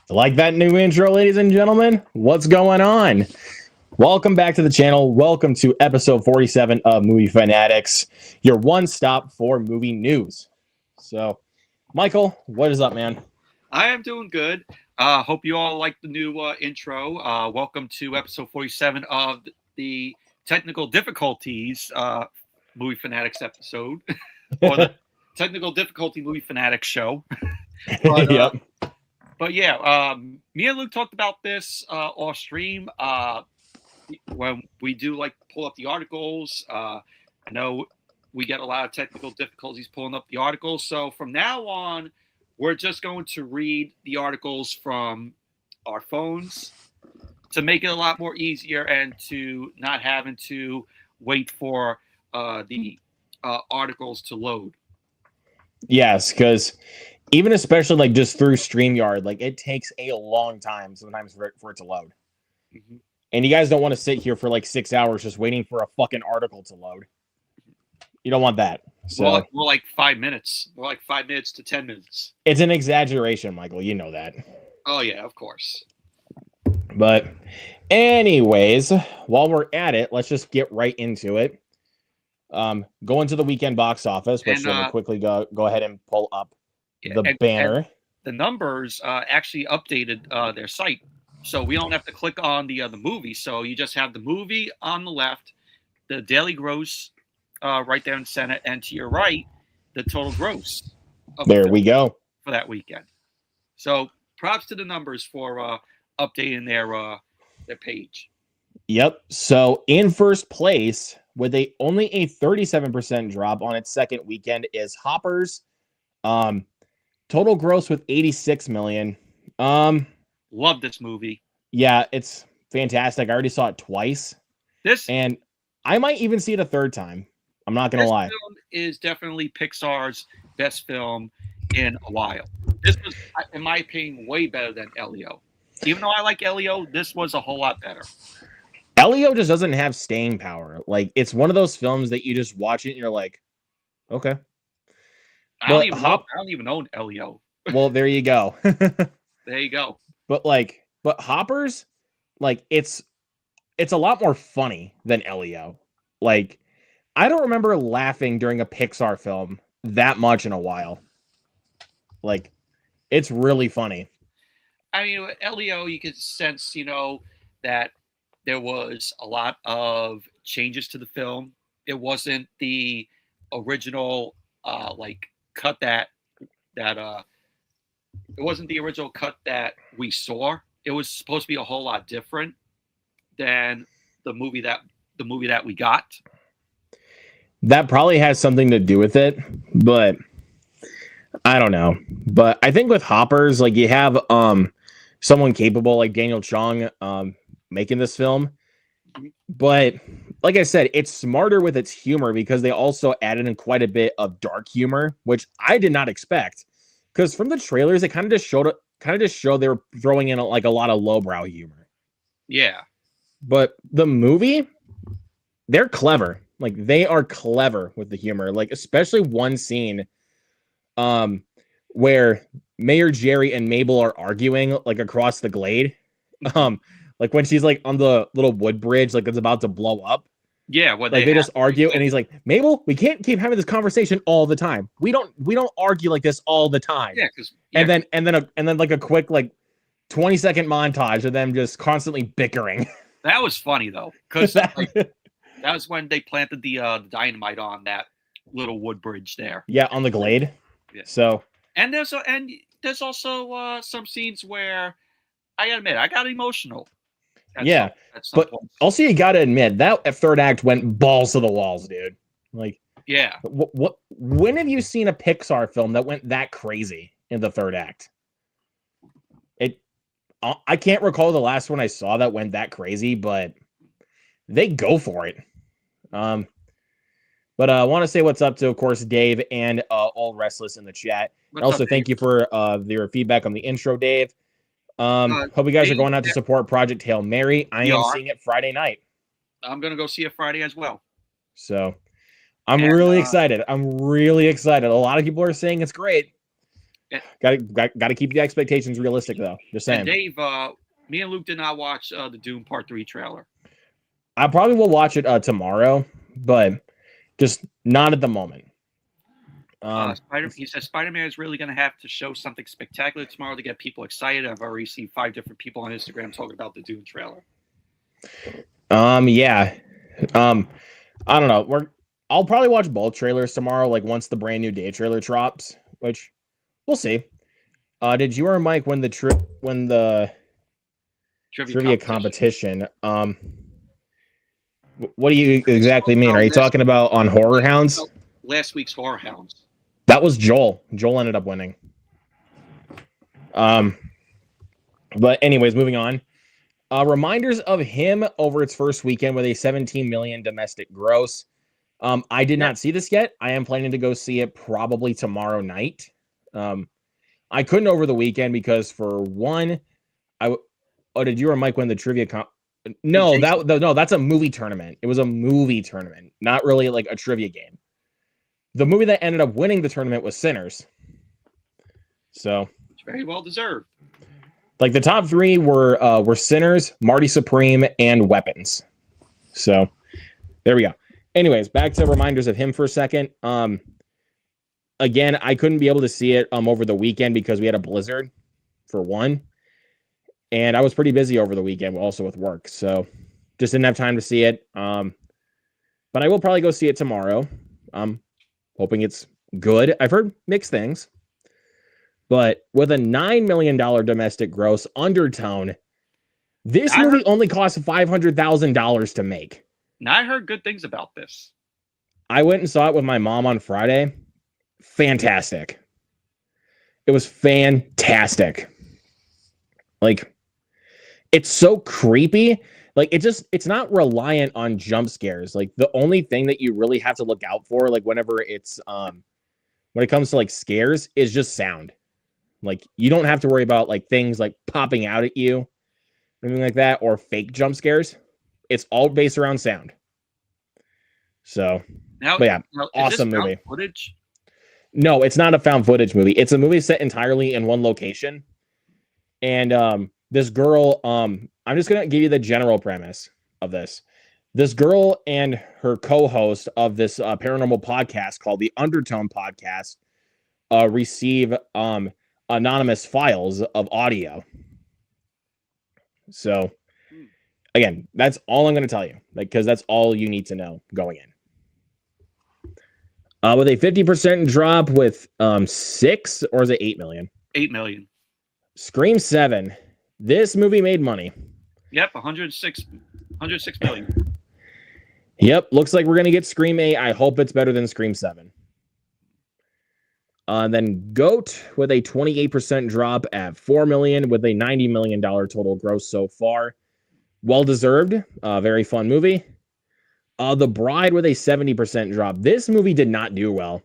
Like that new intro, ladies and gentlemen? What's going on? Welcome back to the channel. Welcome to episode 47 of Movie Fanatics, your one stop for movie news. So, Michael, what is up, man? I am doing good. Hope you all like the new intro. Welcome to episode 47 of the Technical Difficulties Movie Fanatics episode, or the Technical Difficulty Movie Fanatics show. But, Yep. But yeah, me and Luke talked about this off stream. When we do like pull up the articles, I know we get a lot of technical difficulties pulling up the articles. So from now on, we're just going to read the articles from our phones to make it a lot more easier and to not having to wait for the articles to load. Yes, because even especially like just through StreamYard, like it takes a long time sometimes for it to load. Mm-hmm. And you guys don't want to sit here for like 6 hours just waiting for a fucking article to load. You don't want that. So We're like 5 minutes. We're like 5 minutes to 10 minutes. It's an exaggeration, Michael. You know that. Oh, yeah, of course. But anyways, while we're at it, let's just get right into it. Go into the weekend box office, which let me quickly go ahead and pull up the banner. And the numbers actually updated their site. So we don't have to click on the movie. So you just have the movie on the left, the daily gross right there in the center, and to your right, the total gross. There we go. For that weekend. So props to the numbers for updating their page. Yep. So in first place, with only a 37% drop on its second weekend, is Hoppers. Total gross with 86 million. Love this movie. Yeah, it's fantastic. I already saw it twice. And I might even see it a third time. I'm not gonna lie. This film is definitely Pixar's best film in a while. This was, in my opinion, way better than Elio. Even though I like Elio, this was a whole lot better. Elio just doesn't have staying power. Like, it's one of those films that you just watch it and you're like, okay. I don't even own Elio. Well, there you go. There you go. But Hoppers, like, it's a lot more funny than Elio. Like, I don't remember laughing during a Pixar film that much in a while. Like, it's really funny. I mean, Elio, you could sense, that there was a lot of changes to the film. It wasn't the original, cut that it wasn't the original cut that we saw. It was supposed to be a whole lot different than the movie that we got. That probably has something to do with it, but I don't know. But I think with Hoppers, like, you have someone capable like Daniel Chong making this film. But like I said, it's smarter with its humor because they also added in quite a bit of dark humor, which I did not expect. Because from the trailers, it kind of just showed they were throwing in like a lot of lowbrow humor. Yeah. But the movie, they're clever. Like, they are clever with the humor. Like, especially one scene where Mayor Jerry and Mabel are arguing like across the glade. Like when she's like on the little wood bridge, like it's about to blow up. Yeah, like they just argue, and he's like, Mabel, we can't keep having this conversation all the time. We don't argue like this all the time. Yeah, and then like a quick like 20-second montage of them just constantly bickering. That was funny though, because that was when they planted the dynamite on that little wood bridge there. Yeah, on the glade. Yeah. So and there's also some scenes where I gotta admit I got emotional. Yeah, but also you gotta admit that third act went balls to the walls, dude. Like, yeah. When have you seen a Pixar film that went that crazy in the third act? I can't recall the last one I saw that went that crazy, but they go for it. But I want to say what's up to, of course, Dave and All Restless in the chat. And also, thank you for your feedback on the intro, Dave. Hope you guys are going out to support Project Hail Mary. I am seeing it Friday night. I'm going to go see it Friday as well. So I'm really excited. I'm really excited. A lot of people are saying it's great. Got to keep the expectations realistic, though. Just saying. And Dave, me and Luke did not watch the Doom Part 3 trailer. I probably will watch it tomorrow, but just not at the moment. He says Spider-Man is really going to have to show something spectacular tomorrow to get people excited. I've already seen 5 different people on Instagram talking about the Doom trailer. Yeah. I don't know. I'll probably watch both trailers tomorrow, like once the brand new day trailer drops, which we'll see. Did you or Mike win the trivia competition? What do you exactly mean? Are you talking about on Horror Hounds? Last week's Horror Hounds. That was Joel. Joel ended up winning. But anyways, moving on. Reminders of Him over its first weekend with a 17 million domestic gross. I did not see this yet. I am planning to go see it probably tomorrow night. I couldn't over the weekend because for one, did you or Mike win the trivia No, that's a movie tournament. It was a movie tournament, not really like a trivia game. The movie that ended up winning the tournament was Sinners. So it's very well deserved. Like the top 3 were Sinners, Marty Supreme, and Weapons. So there we go. Anyways, back to reminders of Him for a second. Again, I couldn't be able to see it over the weekend because we had a blizzard for one. And I was pretty busy over the weekend also with work. So just didn't have time to see it. But I will probably go see it tomorrow. Hoping it's good. I've heard mixed things. But with a $9 million domestic gross, Undertone, this movie only cost $500,000 to make. Now, I heard good things about this. I went and saw it with my mom on Friday. Fantastic. It was fantastic. Like, it's so creepy. Like, it's not reliant on jump scares. Like, the only thing that you really have to look out for, like, whenever it's, when it comes to, like, scares, is just sound. Like, you don't have to worry about, like, things, like, popping out at you, anything like that, or fake jump scares. It's all based around sound. So, now, awesome movie. Footage? No, it's not a found footage movie. It's a movie set entirely in one location. And this girl, I'm just going to give you the general premise of this. This girl and her co-host of this paranormal podcast called the Undertone Podcast receive anonymous files of audio. So, again, that's all I'm going to tell you, because that's all you need to know going in. With a 50% drop with 6, or is it 8 million? 8 million. Scream 7. This movie made money. Yep, 106 million. Yep, looks like we're going to get Scream 8. I hope it's better than Scream 7. Then Goat with a 28% drop at 4 million with a $90 million total gross so far. Well-deserved. Very fun movie. The Bride with a 70% drop. This movie did not do well.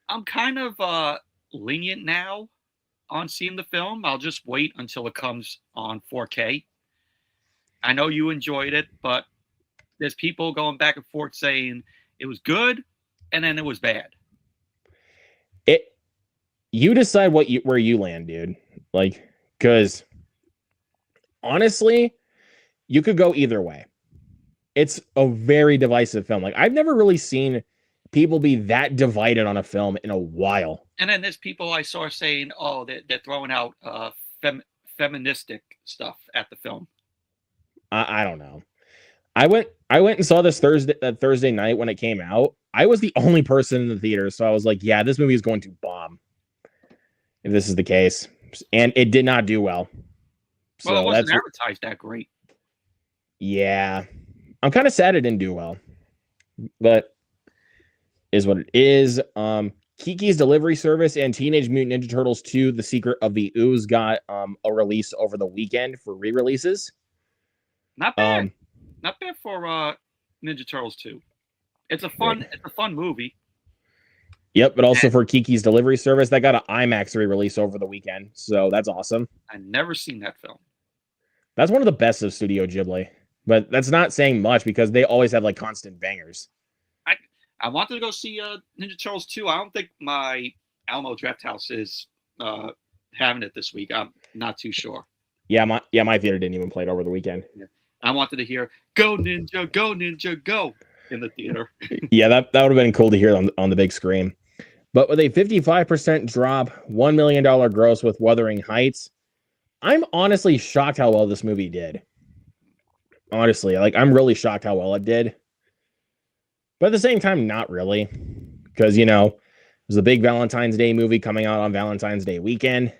I'm kind of lenient now on seeing the film. I'll just wait until it comes on 4K. I know you enjoyed it, but there's people going back and forth saying it was good and then it was bad. You decide where you land, dude. Like, because honestly, you could go either way. It's a very divisive film. Like, I've never really seen people be that divided on a film in a while. And then there's people I saw saying, "Oh, they're throwing out feministic stuff at the film." I don't know. I went and saw this Thursday night when it came out. I was the only person in the theater, so I was like, "Yeah, this movie is going to bomb if this is the case," and it did not do well. So well, it wasn't advertised that great. Yeah. I'm kind of sad it didn't do well, but is what it is. Kiki's Delivery Service and Teenage Mutant Ninja Turtles 2: The Secret of the Ooze got a release over the weekend for re-releases. Not bad. Not bad for Ninja Turtles 2. It's a fun movie. Yep, but also for Kiki's Delivery Service, that got an IMAX re-release over the weekend, so that's awesome. I've never seen that film. That's one of the best of Studio Ghibli. But that's not saying much because they always have like constant bangers. I wanted to go see Ninja Turtles 2. I don't think my Alamo Draft House is having it this week. I'm not too sure. Yeah, my theater didn't even play it over the weekend. Yeah. I wanted to hear "Go Ninja, Go Ninja, Go" in the theater. Yeah, that would have been cool to hear on the big screen. But with a 55% drop, $1 million gross with Wuthering Heights, I'm honestly shocked how well this movie did. Honestly, like I'm really shocked how well it did. But at the same time, not really. Because, you know, there's a big Valentine's Day movie coming out on Valentine's Day weekend.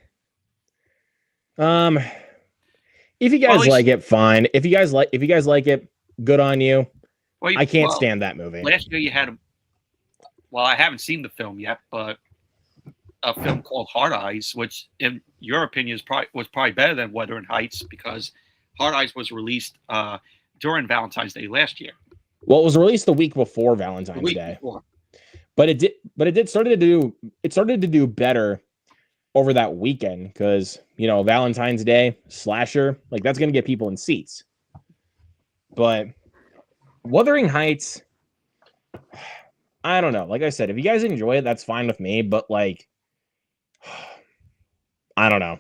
If you guys like it, fine. If you guys like it, good on you. Well, I can't stand that movie. Last year you had well, I haven't seen the film yet, but a film called Hard Eyes, which in your opinion was probably better than Wuthering Heights, because Hard Eyes was released during Valentine's Day last year. Well, it was released the week before Valentine's Day. But it started to do better over that weekend because, you know, Valentine's Day slasher, like that's going to get people in seats. But Wuthering Heights, I don't know. Like I said, if you guys enjoy it, that's fine with me. But like, I don't know.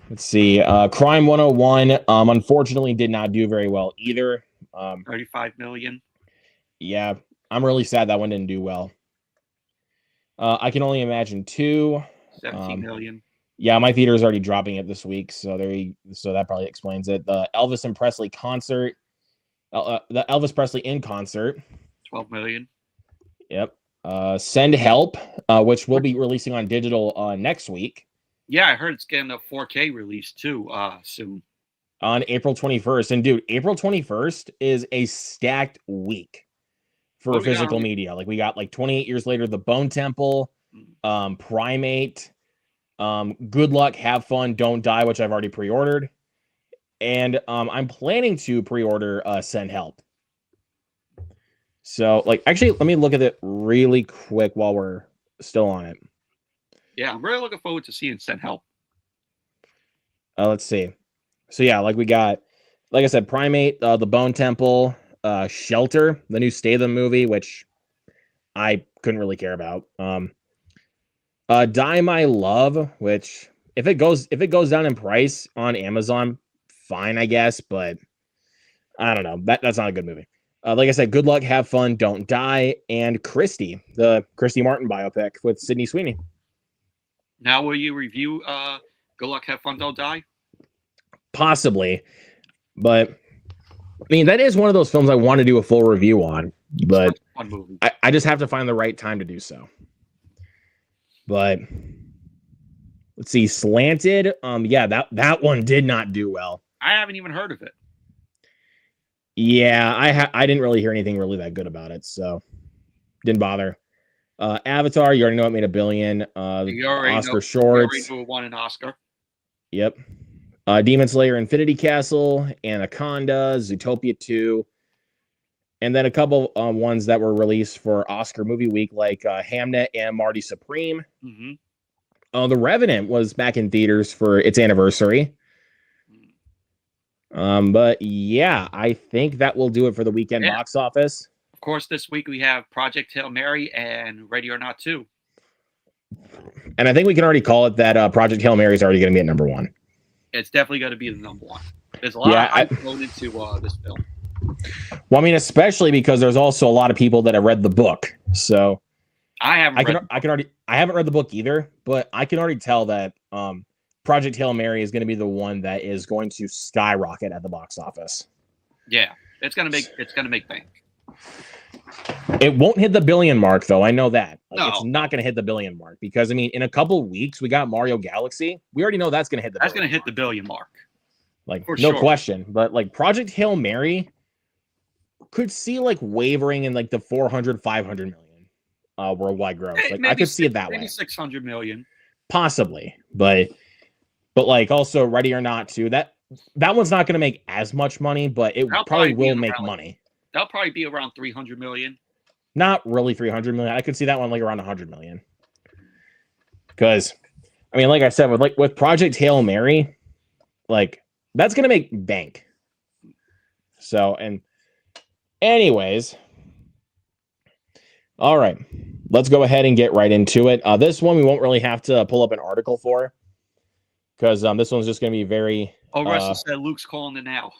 Let's see. Crime 101, unfortunately, did not do very well either. 35 million. Yeah, I'm really sad that one didn't do well. I Can Only Imagine 2. 17 million. Yeah, my theater is already dropping it this week, so that probably explains it. The Elvis and Presley concert, the Elvis Presley in concert, 12 million. Yep. Send Help, which will be releasing on digital next week. Yeah, I heard it's getting a 4K release too soon. On April 21st. And dude, April 21st is a stacked week for physical media. Like we got like 28 Years Later, The Bone Temple, Primate, Good Luck, Have Fun, Don't Die, which I've already pre-ordered. And I'm planning to pre-order Send Help. So like actually let me look at it really quick while we're still on it. Yeah, I'm really looking forward to seeing Send Help. Let's see. So yeah, like we got, like I said, Primate, The Bone Temple, Shelter, the new Statham movie, which I couldn't really care about. Die My Love, which if it goes down in price on Amazon, fine, I guess, but I don't know. That's not a good movie. Like I said, Good Luck, Have Fun, Don't Die, and Christy, the Christy Martin biopic with Sydney Sweeney. Now, will you review Good Luck, Have Fun, Don't Die? Possibly, but I mean, that is one of those films I want to do a full review on, but I just have to find the right time to do so. But let's see, Slanted. Yeah, that one did not do well. I haven't even heard of it. Yeah, I didn't really hear anything really that good about it, so didn't bother. Avatar, you already know it made $1 billion. Oscar shorts. You already won an Oscar. Yep. Demon Slayer, Infinity Castle, Anaconda, Zootopia 2, and then a couple ones that were released for Oscar Movie Week, like Hamnet and Marty Supreme. Mm-hmm. The Revenant was back in theaters for its anniversary. But yeah, I think that will do it for the weekend box office. Of course, this week we have Project Hail Mary and Ready or Not 2. And I think we can already call it that Project Hail Mary is already going to be at number 1. It's definitely going to be the number 1. There's a lot of hype going into this film. Well, I mean, especially because there's also a lot of people that have read the book. So I haven't read the book either, but I can already tell that Project Hail Mary is going to be the one that is going to skyrocket at the box office. Yeah, it's going to make bank. It won't hit the $1 billion mark, though. I know that. No. It's not going to hit the $1 billion mark because, I mean, in a couple weeks, we got Mario Galaxy. We already know that's going to hit the That's going to hit the $1 billion mark. Like, no question. But, like, Project Hail Mary could see, like, wavering in, like, the 400, 500 million worldwide gross. Like, I could see it that way. Maybe 600 million. Possibly. But like, also, Ready or Not 2, that one's not going to make as much money, but it probably will make money. That'll probably be around 300 million. Not really 300 million. I could see that one like around 100 million. Because, I mean, like I said, with Project Hail Mary, like that's gonna make bank. So, and anyways, all right. let's go ahead and get right into it. This one we won't really have to pull up an article for, because this one's just going to be very. Oh, Russell said Luke's calling it now.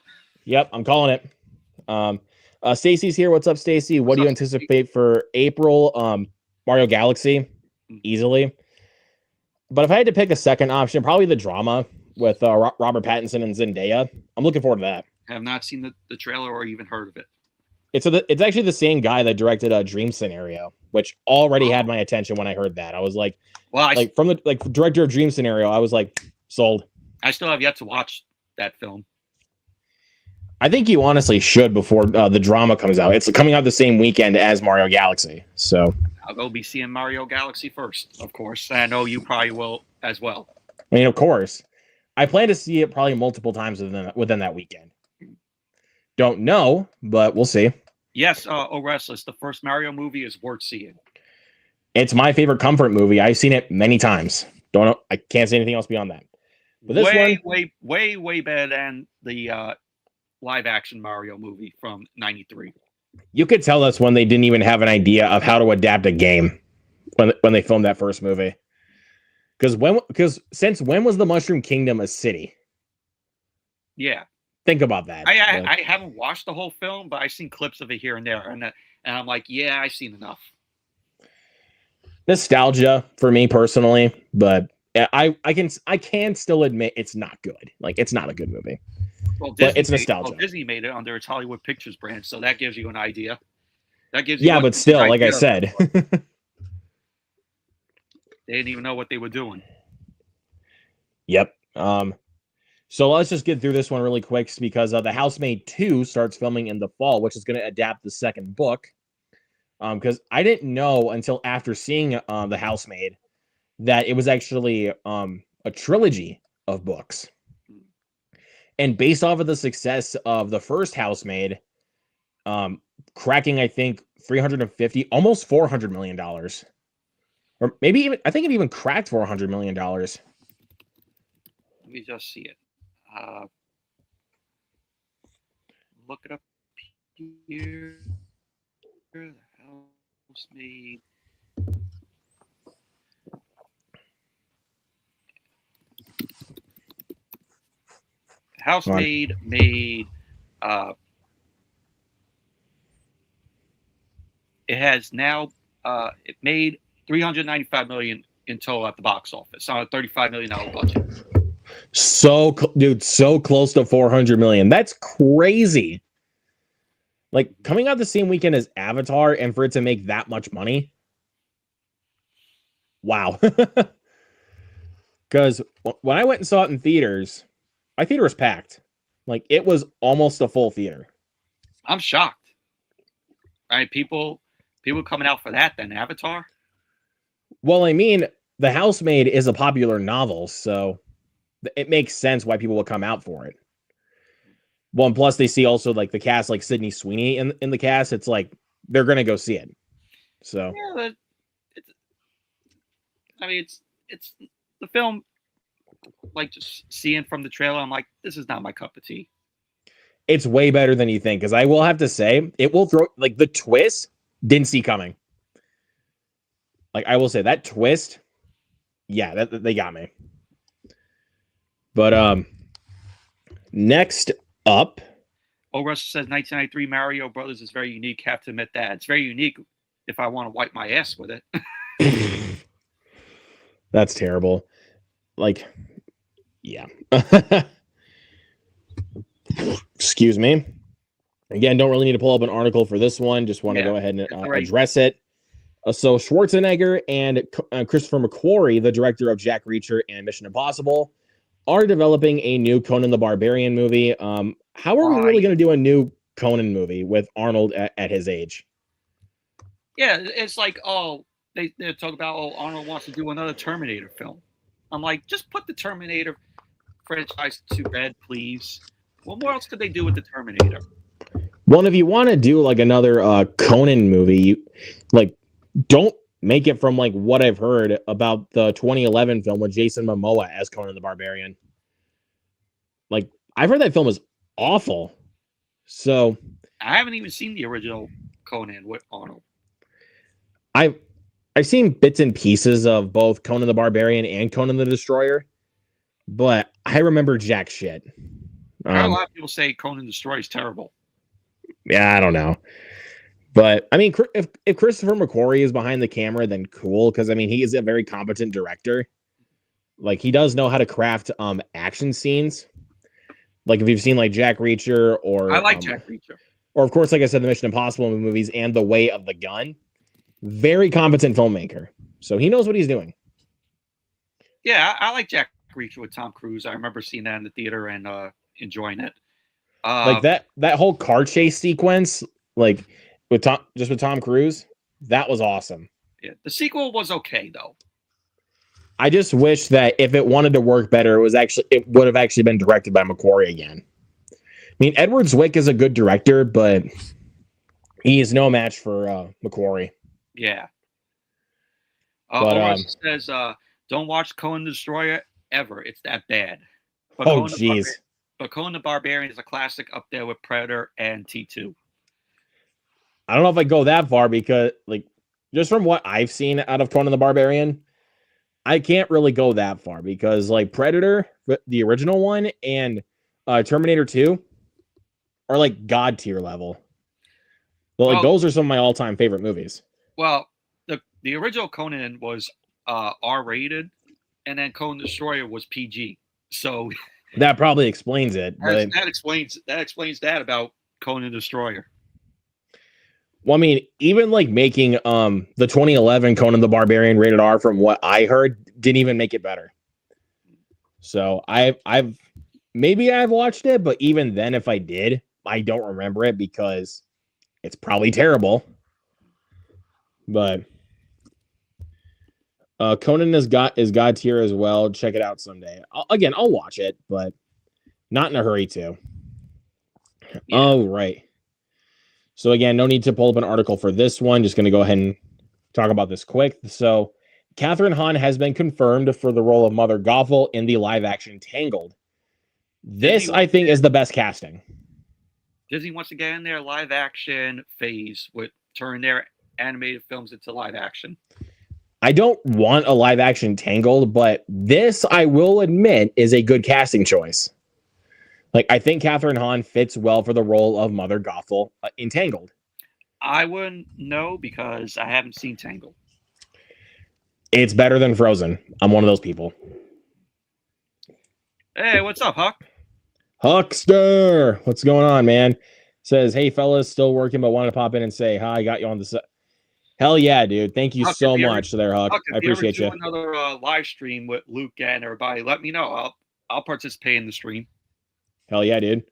Yep, I'm calling it. Stacy's here. What's up, Stacy? What do you anticipate for April? Mario Galaxy, easily. But if I had to pick a second option, probably the drama with Robert Pattinson and Zendaya. I'm looking forward to that. I have not seen the trailer or even heard of it. It's actually the same guy that directed a Dream Scenario, which already had my attention when I heard that. I was like, well, from the director of Dream Scenario, I was like, sold. I still have yet to watch that film. I think you honestly should before the drama comes out. It's coming out the same weekend as Mario Galaxy, so I'll go be seeing Mario Galaxy first, of course. I know you probably will as well. I mean, of course. I plan to see it probably multiple times within that weekend. Don't know, but we'll see. Yes, Restless, the first Mario movie is worth seeing. It's my favorite comfort movie. I've seen it many times. I can't say anything else beyond that. But this way better than the live action Mario movie from '93. You could tell us when they didn't even have an idea of how to adapt a game when they filmed that first movie. Because since when was the Mushroom Kingdom a city? Yeah. Think about that. I haven't watched the whole film, but I've seen clips of it here and there, and I'm like, yeah, I've seen enough. Nostalgia for me personally, but I can still admit it's not good. Like, it's not a good movie. Well, but it's nostalgia. Disney made it under its Hollywood Pictures brand, so that gives you an idea. That gives you but still, like I said, they didn't even know what they were doing. Yep. So let's just get through this one really quick because The Housemaid 2 starts filming in the fall, which is going to adapt the second book. Because I didn't know until after seeing The Housemaid that it was actually a trilogy of books. And based off of the success of the first Housemaid, cracking, I think, 350, almost $400 million. Or maybe even, I think it even cracked $400 million. Let me just see it. Look it up here. The Housemaid. Housemaid made it has now it made $395 million in total at the box office on a $35 million budget. So close to 400 million. That's crazy. Like, coming out the same weekend as Avatar and for it to make that much money. Wow. Because when I went and saw it in theaters, my theater was packed. Like, it was almost a full theater. I'm shocked. Right? People coming out for that than Avatar. Well, I mean, The Housemaid is a popular novel, so it makes sense why people will come out for it. Well, and plus they see also like the cast, like Sydney Sweeney in the cast. It's like they're gonna go see it. So yeah, it's the film. Like, just seeing from the trailer, I'm like, this is not my cup of tea. It's way better than you think, because I will have to say it will throw like the twist didn't see coming. Like, I will say that twist, yeah, that they got me. But next up, Russell says 1993 Mario Brothers is very unique. Have to admit that it's very unique. If I want to wipe my ass with it, that's terrible. Like, yeah. Excuse me. Again, don't really need to pull up an article for this one. Just want to go ahead and address it. So Schwarzenegger and Christopher McQuarrie, the director of Jack Reacher and Mission Impossible, are developing a new Conan the Barbarian movie. How are we really going to do a new Conan movie with Arnold at his age? Yeah, it's like, they talk about, Arnold wants to do another Terminator film. I'm like, just put the Terminator franchise to bed, please. What else could they do with the Terminator? Well, if you want to do like another Conan movie, don't make it from like what I've heard about the 2011 film with Jason Momoa as Conan the Barbarian. Like, I've heard that film is awful. So I haven't even seen the original Conan with Arnold. I've seen bits and pieces of both Conan the Barbarian and Conan the Destroyer, but I remember jack shit. I heard a lot of people say Conan the Destroyer is terrible. Yeah, I don't know. But I mean, if Christopher McQuarrie is behind the camera, then cool, because I mean, he is a very competent director. Like, he does know how to craft action scenes. Like, if you've seen like Jack Reacher, or I like Jack Reacher, or of course, like I said, the Mission Impossible movies and The Way of the Gun. Very competent filmmaker, so he knows what he's doing. Yeah, I like Jack Reacher with Tom Cruise. I remember seeing that in the theater and enjoying it. Like that whole car chase sequence, like with Tom Cruise, that was awesome. Yeah, the sequel was okay though. I just wish that if it wanted to work better, it would have actually been directed by McQuarrie again. I mean, Edward Zwick is a good director, but he is no match for McQuarrie. Yeah. But says, don't watch Conan the Destroyer ever. It's that bad. But jeez. But Conan the Barbarian is a classic up there with Predator and T2. I don't know if I go that far, because like, just from what I've seen out of Conan the Barbarian, I can't really go that far, because like Predator, the original one, and Terminator 2 are like god tier level. But like, those are some of my all-time favorite movies. Well, the original Conan was R-rated, and then Conan the Destroyer was PG. So that probably explains it. But that explains that about Conan the Destroyer. Well, I mean, even like making the 2011 Conan the Barbarian rated R, from what I heard, didn't even make it better. So I've watched it, but even then, if I did, I don't remember it, because it's probably terrible. But Conan is god tier as well. Check it out someday. I'll watch it, but not in a hurry to. Yeah. Oh, right. So again, no need to pull up an article for this one. Just going to go ahead and talk about this quick. So Kathryn Hahn has been confirmed for the role of Mother Gothel in the live-action Tangled. This, I think, is the best casting. Disney wants to get in their live-action phase with turn their animated films into live action. I don't want a live-action Tangled, but this, I will admit, is a good casting choice. Like, I think Kathryn Hahn fits well for the role of Mother Gothel in Tangled. I wouldn't know, because I haven't seen Tangled. It's better than Frozen. I'm one of those people. Hey, what's up, Huck? Huckster! What's going on, man? Says, hey, fellas, still working, but wanted to pop in and say, hi, I got you on the set. Hell yeah, dude. Thank you so much there, Huck. I appreciate you. Another live stream with Luke and everybody, let me know. I'll participate in the stream. Hell yeah, dude.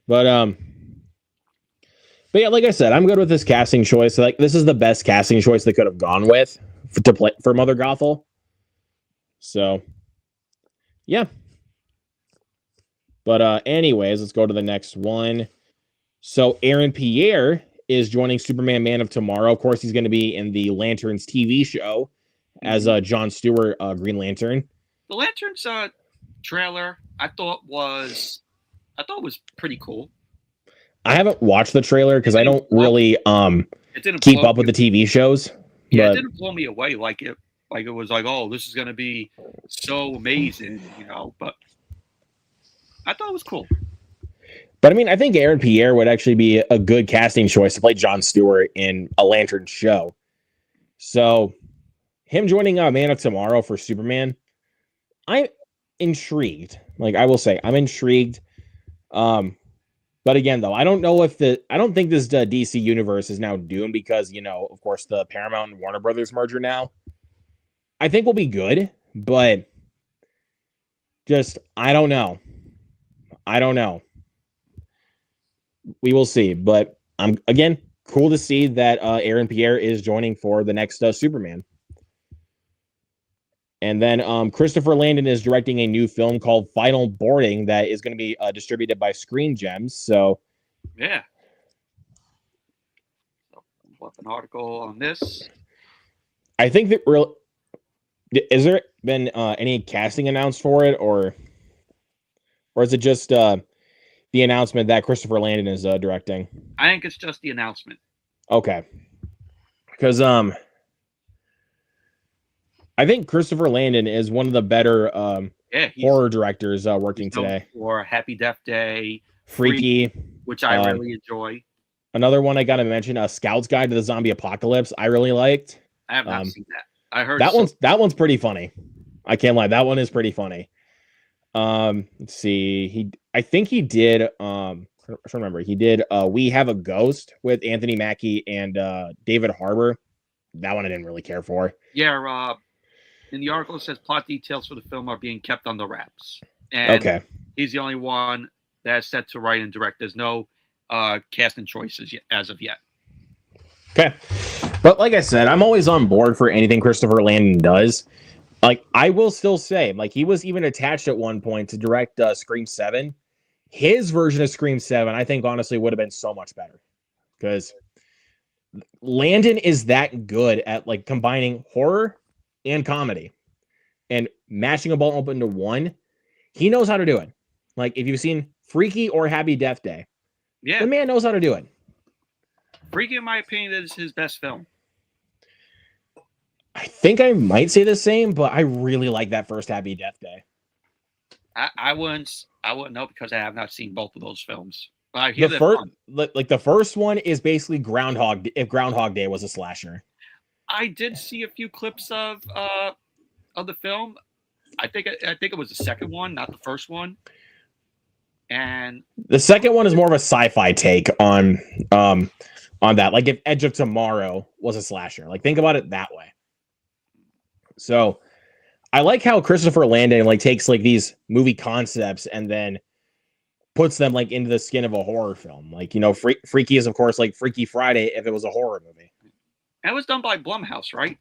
But yeah, like I said, I'm good with this casting choice. Like, this is the best casting choice they could have gone with to play for Mother Gothel. So, yeah. But anyways, let's go to the next one. So Aaron Pierre is joining Superman Man of Tomorrow. Of course, he's going to be in the Lanterns TV show as John Stewart, Green Lantern. The Lanterns trailer, I thought was pretty cool. I haven't watched the trailer because I don't really keep up with the TV shows. Yeah, it didn't blow me away like it was like, oh, this is going to be so amazing, but I thought it was cool. But I mean, I think Aaron Pierre would actually be a good casting choice to play John Stewart in a Lantern show. So him joining Man of Tomorrow for Superman, I'm intrigued. Like, I will say, I'm intrigued. But again, though, I don't think this DC universe is now doomed because, of course, the Paramount and Warner Brothers merger now. I think will be good, but just, I don't know. We will see, but I'm again cool to see that Aaron Pierre is joining for the next Superman. And then Christopher Landon is directing a new film called Final Boarding that is going to be distributed by Screen Gems. So, yeah. So, an article on this. I think that is there been any casting announced for it, or is it just the announcement that Christopher Landon is directing? I think it's just the announcement. Okay. Because I think Christopher Landon is one of the better horror directors working today. For Happy Death Day, Freaky, which I really enjoy. Another one I got to mention, Scout's Guide to the Zombie Apocalypse. I really liked. I have not seen that. I heard that one's pretty funny. I can't lie, that one is pretty funny. Let's see. I think he did. I remember he did. We Have a Ghost with Anthony Mackie and David Harbour. That one I didn't really care for. Yeah. In the article, it says plot details for the film are being kept under wraps. And okay. He's the only one that's set to write and direct. There's no casting choices as of yet. Okay. But like I said, I'm always on board for anything Christopher Landon does. Like, I will still say, like, he was even attached at one point to direct Scream 7. His version of Scream 7, I think, honestly, would have been so much better. Because Landon is that good at, like, combining horror and comedy and mashing them all up into one. He knows how to do it. Like, if you've seen Freaky or Happy Death Day, the man knows how to do it. Freaky, in my opinion, is his best film. I think I might say the same, but I really like that first Happy Death Day. I wouldn't know because I have not seen both of those films. But I hear the first one is basically Groundhog Day was a slasher. I did see a few clips of the film. I think it was the second one, not the first one. And the second one is more of a sci-fi take on that. Like if Edge of Tomorrow was a slasher. Like think about it that way. So I like how Christopher Landon like takes like these movie concepts and then puts them like into the skin of a horror film. Like, you know, Freaky is of course like Freaky Friday if it was a horror movie. That was done by Blumhouse, right?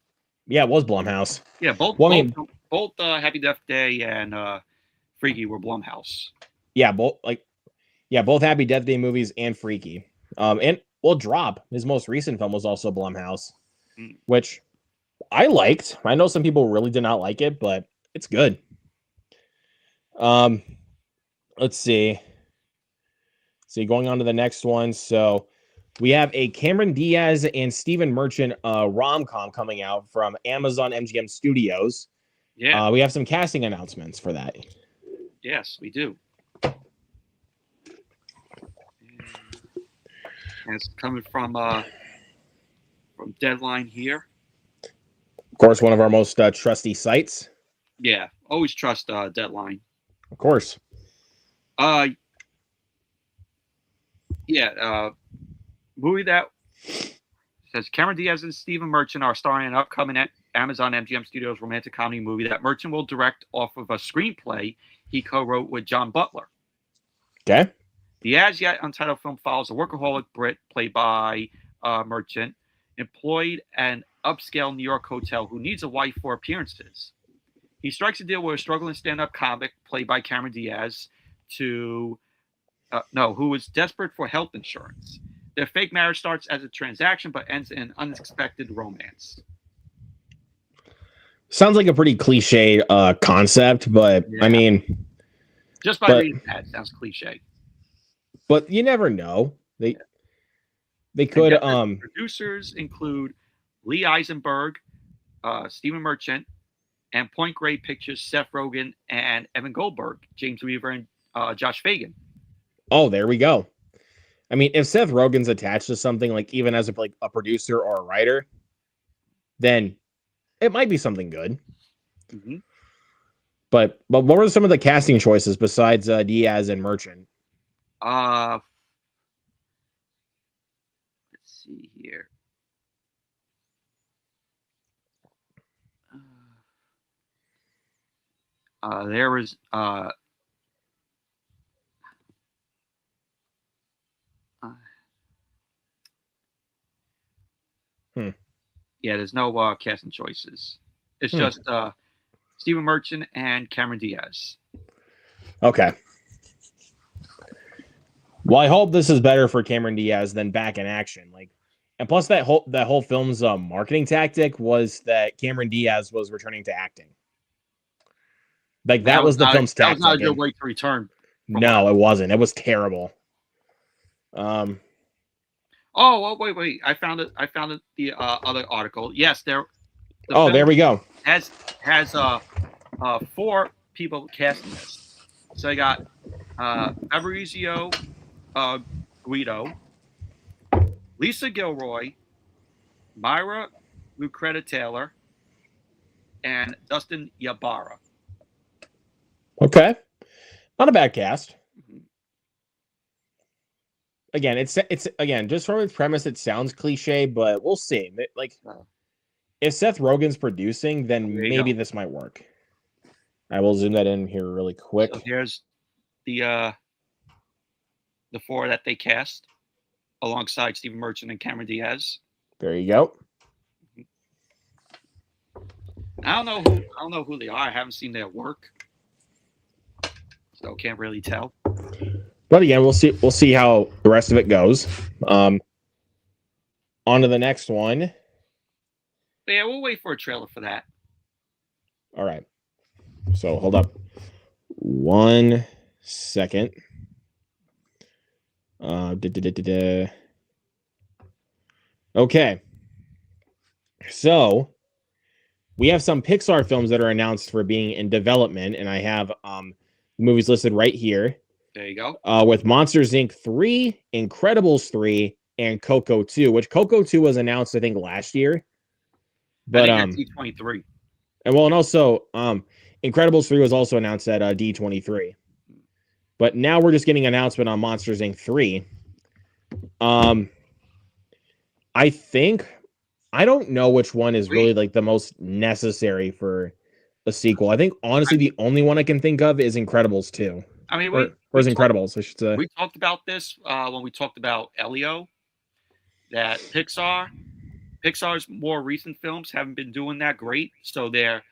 Yeah, it was Blumhouse. Yeah, both Happy Death Day and Freaky were Blumhouse. Yeah, both Happy Death Day movies and Freaky. And Drop, his most recent film was also Blumhouse, which I liked. I know some people really did not like it, but it's good. Let's see. Going on to the next one. So we have a Cameron Diaz and Stephen Merchant rom-com coming out from Amazon MGM Studios. Yeah. We have some casting announcements for that. Yes, we do. And it's coming from Deadline here. Of course, one of our most trusty sites. Yeah, always trust Deadline. Of course. Movie that says Cameron Diaz and Stephen Merchant are starring in an upcoming Amazon MGM Studios romantic comedy movie that Merchant will direct off of a screenplay he co-wrote with John Butler. Okay. The as-yet untitled film follows a workaholic Brit played by Merchant, employed at an upscale New York hotel who needs a wife for appearances. He strikes a deal with a struggling stand-up comic played by Cameron Diaz who is desperate for health insurance. Their fake marriage starts as a transaction but ends in an unexpected romance. Sounds like a pretty cliche concept, but yeah. I mean, just by reading that, it sounds cliche. But you never know. They could. Producers include Lee Eisenberg, Stephen Merchant, and Point Grey Pictures, Seth Rogen, and Evan Goldberg, James Weaver, and Josh Fagan. Oh, there we go. I mean, if Seth Rogen's attached to something, like even as a producer or a writer, then it might be something good. Mm-hmm. But what were some of the casting choices besides Diaz and Merchant? Let's see here. There was yeah, there's no casting choices. It's just Stephen Merchant and Cameron Diaz. Okay. Well, I hope this is better for Cameron Diaz than Back in Action. And plus that whole film's marketing tactic was that Cameron Diaz was returning to acting. That was the film's tactic. That was not a good way to return. No, it wasn't. It was terrible. Oh, wait! I found it. The other article. Yes, there. There we go. Has has 4 people casting this. So they got Fabrizio Guido, Lisa Gilroy, Myra Lucreta Taylor, and Dustin Ybarra. Okay. Not a bad cast. Again, it's again, just from its premise, it sounds cliche, but we'll see. Like, if Seth Rogen's producing, then maybe this might work. I will zoom that in here really quick. So here's the 4 that they cast alongside Stephen Merchant and Cameron Diaz. There you go. I don't know who they are. I haven't seen their work, so can't really tell. But again, we'll see how the rest of it goes. On to the next one. But yeah, we'll wait for a trailer for that. All right. So hold up 1 second. Okay. So we have some Pixar films that are announced for being in development, and I have the movies listed right here. There you go. With Monsters Inc. 3, Incredibles 3, and Coco 2, which Coco 2 was announced, I think, last year. But D23. And also Incredibles 3 was also announced at D23. But now we're just getting an announcement on Monsters Inc. 3. I don't know which one is really like the most necessary for a sequel. I think honestly the only one I can think of is Incredibles 2. I mean, or is Incredibles, I should say. We talked about this when we talked about Elio, that Pixar's more recent films haven't been doing that great. So they're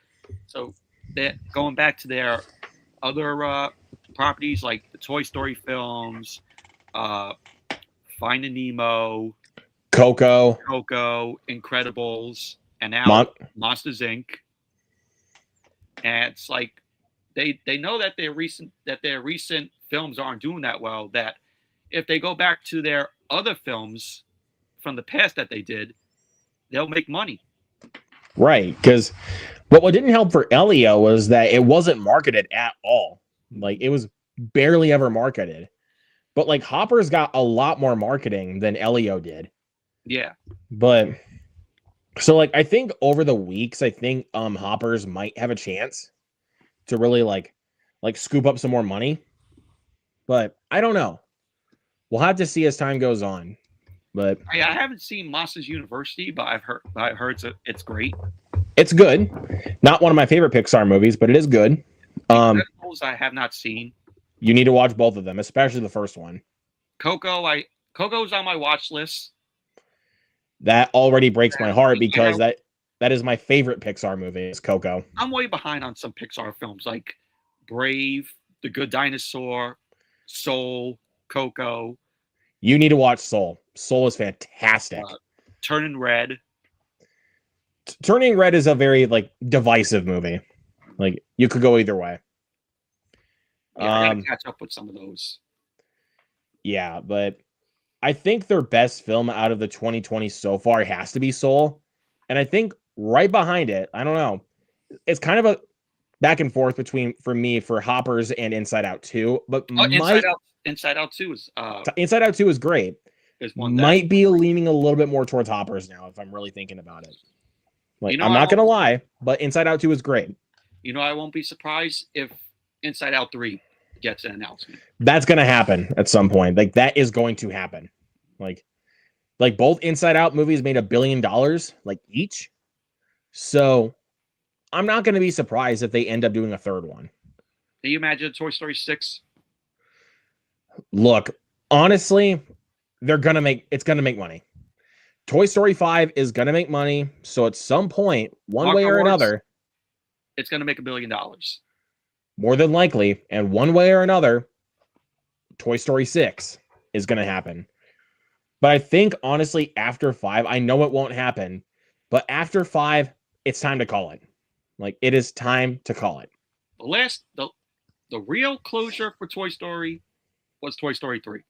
going back to their other properties like the Toy Story films, Finding Nemo, Coco, Incredibles, and now Monsters Inc. And it's like they know that their recent films aren't doing that well. That if they go back to their other films from the past that they did, they'll make money. Right, because what didn't help for Elio was that it wasn't marketed at all. Like, it was barely ever marketed. But like Hopper's got a lot more marketing than Elio did. Yeah. But so like I think over the weeks, I think Hoppers might have a chance to really like scoop up some more money. But I don't know. We'll have to see as time goes on. But I haven't seen Monsters University, but I've heard it's great. It's good. Not one of my favorite Pixar movies, but it is good. Incredibles I have not seen. You need to watch both of them, especially the first one. Coco's on my watch list. That already breaks my heart because that is my favorite Pixar movie. Is Coco. I'm way behind on some Pixar films like Brave, The Good Dinosaur, Soul, Coco. You need to watch Soul. Soul is fantastic. Turning Red. Turning Red is a very like divisive movie. Like you could go either way. Yeah, I gotta catch up with some of those. Yeah, but I think their best film out of the 2020 so far has to be Soul. And I think right behind it, I don't know, it's kind of a back and forth between, for me, for Hoppers and Inside Out 2. But Inside Out 2 is Inside Out 2 is great. Might be leaning a little bit more towards Hoppers now, if I'm really thinking about it. Like, I'm not going to lie, but Inside Out 2 is great. You know, I won't be surprised if Inside Out 3 gets an announcement. That's going to happen at some point. Like, that is going to happen. Like both Inside Out movies made $1 billion, like, each. So I'm not going to be surprised if they end up doing a third one. Can you imagine Toy Story 6? Look, honestly, it's going to make money. Toy Story 5 is going to make money. So at some point, one way or another, it's going to make $1 billion. More than likely. And one way or another, Toy Story 6 is going to happen. But I think, honestly, after 5, I know it won't happen. But after 5, it's time to call it. Like, it is time to call it. The real closure for Toy Story was Toy Story 3.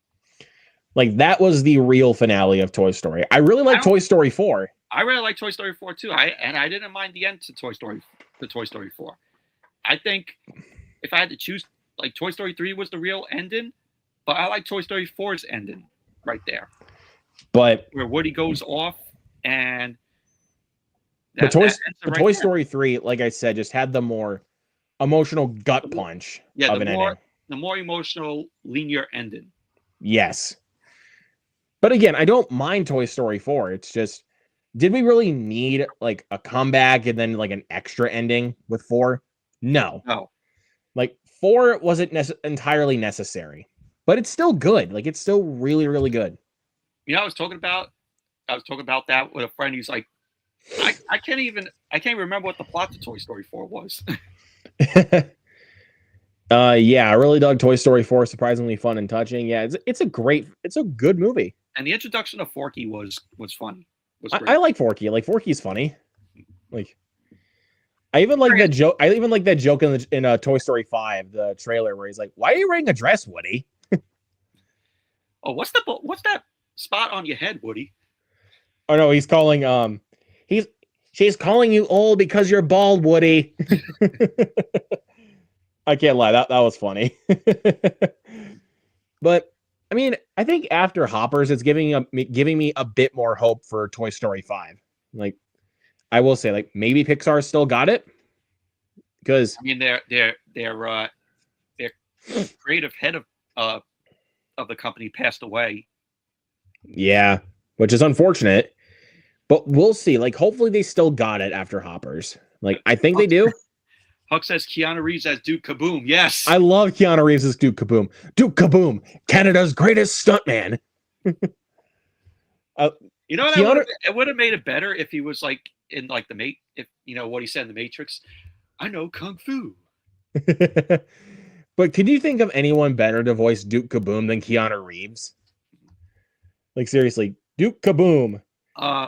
Like, that was the real finale of Toy Story. I really like Toy Story 4. I really like Toy Story 4 too. I didn't mind the end to Toy Story 4. I think if I had to choose, like Toy Story 3 was the real ending, but I like Toy Story 4's ending right there, But where Woody goes off and but that ends it right Toy there. Story 3, like I said, just had the more emotional gut punch of an ending. The more emotional, linear ending. Yes. But again, I don't mind Toy Story 4. It's just, did we really need like a comeback and then like an extra ending with 4? No. No. Like 4 wasn't entirely necessary, but it's still good. Like it's still really, really good. You know, I was talking about that with a friend. He's like, I can't remember what the plot to Toy Story 4 was. Yeah, I really dug Toy Story 4. Surprisingly fun and touching. Yeah, it's a good movie. And the introduction of Forky was fun. Was great. I like Forky. Like Forky's funny. Like I even like that joke. I even like that joke in Toy Story 5, the trailer, where he's like, "Why are you wearing a dress, Woody?" Oh, what's that spot on your head, Woody? Oh no, he's calling she's calling you old because you're bald, Woody. I can't lie, that was funny. But I mean, I think after Hoppers, it's giving me a bit more hope for Toy Story 5. Like, I will say, like maybe Pixar still got it because I mean, their creative head of the company passed away. Yeah, which is unfortunate. But we'll see. Like, hopefully they still got it after Hoppers. Like, I think they do. Huck says Keanu Reeves as Duke Kaboom. Yes. I love Keanu Reeves as Duke Kaboom. Duke Kaboom, Canada's greatest stuntman. You know what? It would have made it better if he was like in like if you know what he said in the Matrix. I know Kung Fu. But can you think of anyone better to voice Duke Kaboom than Keanu Reeves? Like, seriously, Duke Kaboom.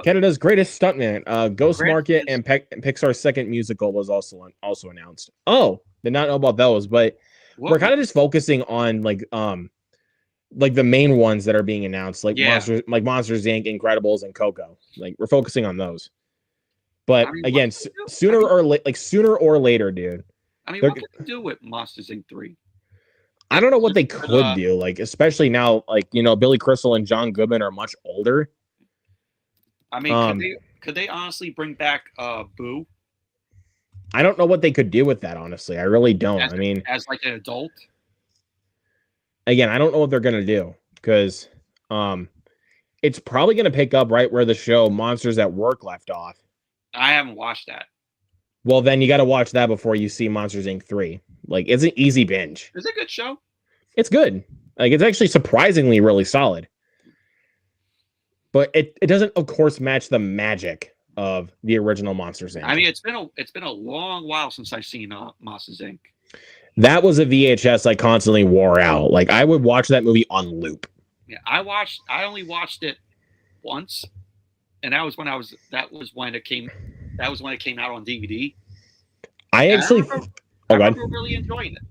Canada's greatest stuntman. Ghost Market and Pixar's second musical was also announced. Oh, did not know about those, but we're kind of just focusing on like the main ones that are being announced, like Monsters Inc., Incredibles, and Coco. Like we're focusing on those. But I mean, again, sooner or later, dude. I mean, what can they do with Monsters Inc. 3? I don't know what they could do, like especially now, like Billy Crystal and John Goodman are much older. I mean, could they honestly bring back Boo? I don't know what they could do with that, honestly. I really don't. As like an adult. Again, I don't know what they're gonna do because it's probably gonna pick up right where the show Monsters at Work left off. I haven't watched that. Well, then you got to watch that before you see Monsters Inc. 3. Like, it's an easy binge. It's a good show. It's good. Like, it's actually surprisingly really solid. But it doesn't, of course, match the magic of the original Monsters Inc. I mean, it's been a long while since I've seen Monsters Inc. That was a VHS I constantly wore out. Like, I would watch that movie on loop. Yeah, I only watched it once, and that was when it came out on DVD. I remember really enjoying it.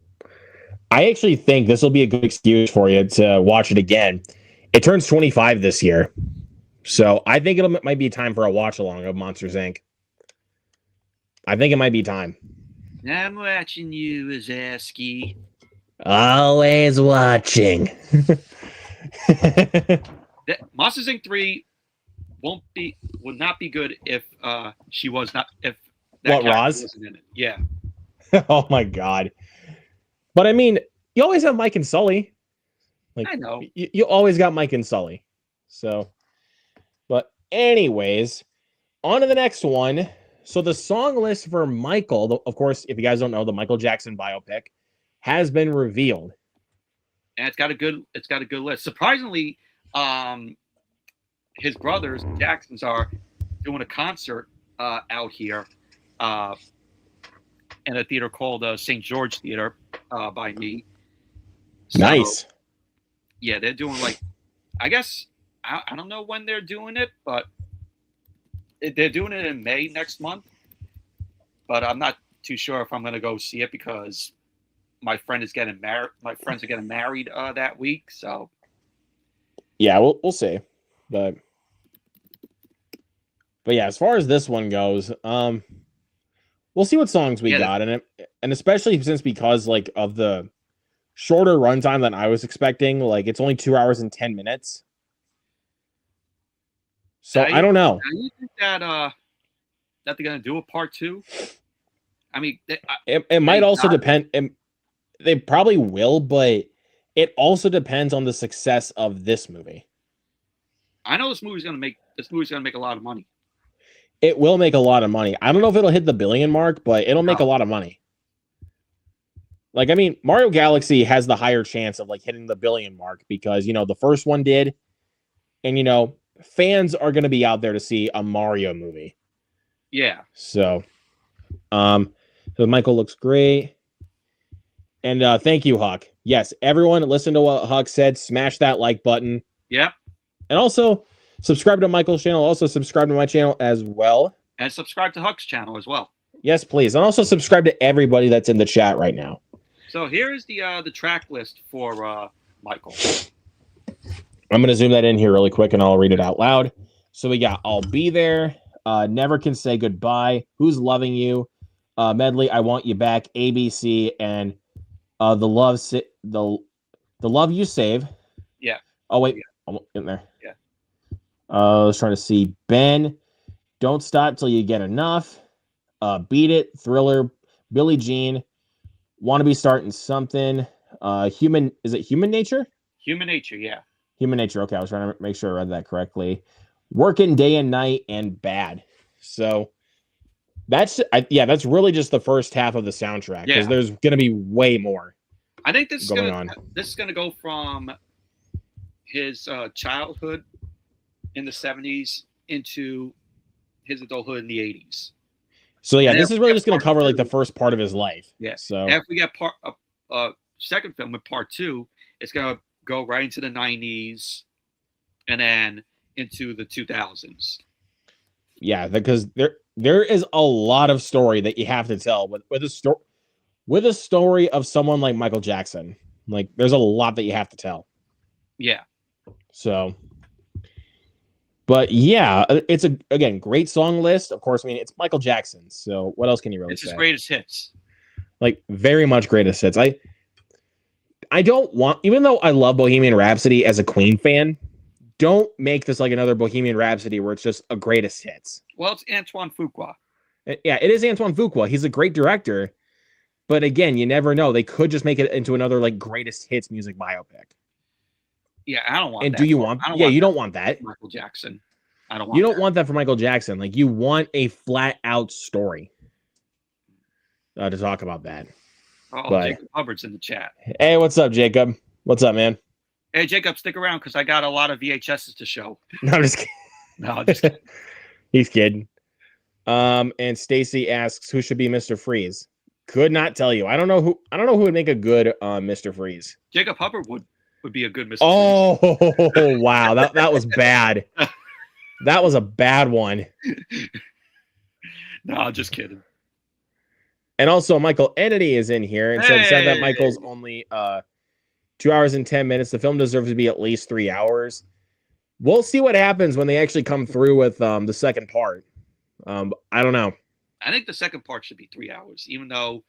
I actually think this will be a good excuse for you to watch it again. It turns 25 this year. So I think it might be time for a watch along of Monsters Inc. I think it might be time. I'm watching you, Azaski. Always watching. Monsters Inc. 3 would not be good if she was not if that Roz wasn't in it. Yeah. Oh my god. But I mean, you always have Mike and Sully. Like, I know. You always got Mike and Sully. So, but anyways, on to the next one. So the song list for Michael, of course, if you guys don't know, the Michael Jackson biopic has been revealed. And it's got a good list. Surprisingly, his brothers, Jacksons, are doing a concert out here in a theater called St. George Theater by me. So, nice. Yeah, they're doing like, I guess, I don't know when they're doing it, but they're doing it in May next month. But I'm not too sure if I'm going to go see it because my friend is getting married. My friends are getting married that week. So, yeah, we'll see. But But yeah, as far as this one goes, we'll see what songs we got in it, and especially since because like of the shorter runtime than I was expecting, like it's only 2 hours and 10 minutes. So I don't know. Do you think that that they're gonna do a part 2? I mean, it might also depend. They probably will, but it also depends on the success of this movie. I know this movie's gonna make a lot of money. It will make a lot of money. I don't know if it'll hit the billion mark, but it'll make a lot of money. Like, I mean, Mario Galaxy has the higher chance of like hitting the billion mark because, you know, the first one did. And, you know, fans are going to be out there to see a Mario movie. Yeah. So Michael looks great. And thank you, Huck. Yes, everyone listen to what Huck said. Smash that like button. Yep. And also subscribe to Michael's channel. Also subscribe to my channel as well. And subscribe to Huck's channel as well. Yes, please. And also subscribe to everybody that's in the chat right now. So here is the track list for Michael. I'm going to zoom that in here really quick and I'll read it out loud. So we got I'll Be There, Never Can Say Goodbye, Who's Loving You, Medley, I Want You Back, ABC, and the Love You Save. Yeah. Oh, wait. Yeah. I'm in there. Yeah. I was trying to see Ben, Don't Stop Till You Get Enough, Beat It, Thriller, Billie Jean, Want to Be Starting Something, is it Human Nature? Human Nature, yeah. Human Nature. Okay, I was trying to make sure I read that correctly. Working Day and Night and Bad. So that's really just the first half of the soundtrack because there's going to be way more. I think this is going to go from his childhood in the 70s into his adulthood in the 80s. So yeah, this is really just going to cover like the first part of his life. Yeah. So and if we get second film with part 2, it's going to go right into the 90s and then into the 2000s. Yeah, because there is a lot of story that you have to tell with a story of someone like Michael Jackson. Like there's a lot that you have to tell. Yeah. So but yeah, it's again great song list. Of course, I mean it's Michael Jackson. So what else can you really say? It's his greatest hits. Like very much greatest hits. I don't want, even though I love Bohemian Rhapsody as a Queen fan, don't make this like another Bohemian Rhapsody where it's just a greatest hits. Well, it's Antoine Fuqua. Yeah, it is Antoine Fuqua. He's a great director. But again, you never know. They could just make it into another like greatest hits music biopic. Yeah, I don't want and that. Do you want? Yeah, you don't want that. Michael Jackson. I don't want. You don't want that for Michael Jackson. Like you want a flat out story to talk about that. Oh, but, Jacob Hubbard's in the chat. Hey, what's up, Jacob? What's up, man? Hey, Jacob, stick around because I got a lot of VHSs to show. No, I'm just kidding. No, I'm just kidding. He's kidding. And Stacy asks, who should be Mr. Freeze? Could not tell you. I don't know who would make a good Mr. Freeze. Jacob Hubbard would be a good Mr. Freeze. Oh, wow. That was bad. That was a bad one. No, I'm just kidding. And also, Michael Entity is in here and said that Michael's only 2 hours and 10 minutes. The film deserves to be at least 3 hours. We'll see what happens when they actually come through with the second part. I don't know. I think the second part should be 3 hours, even though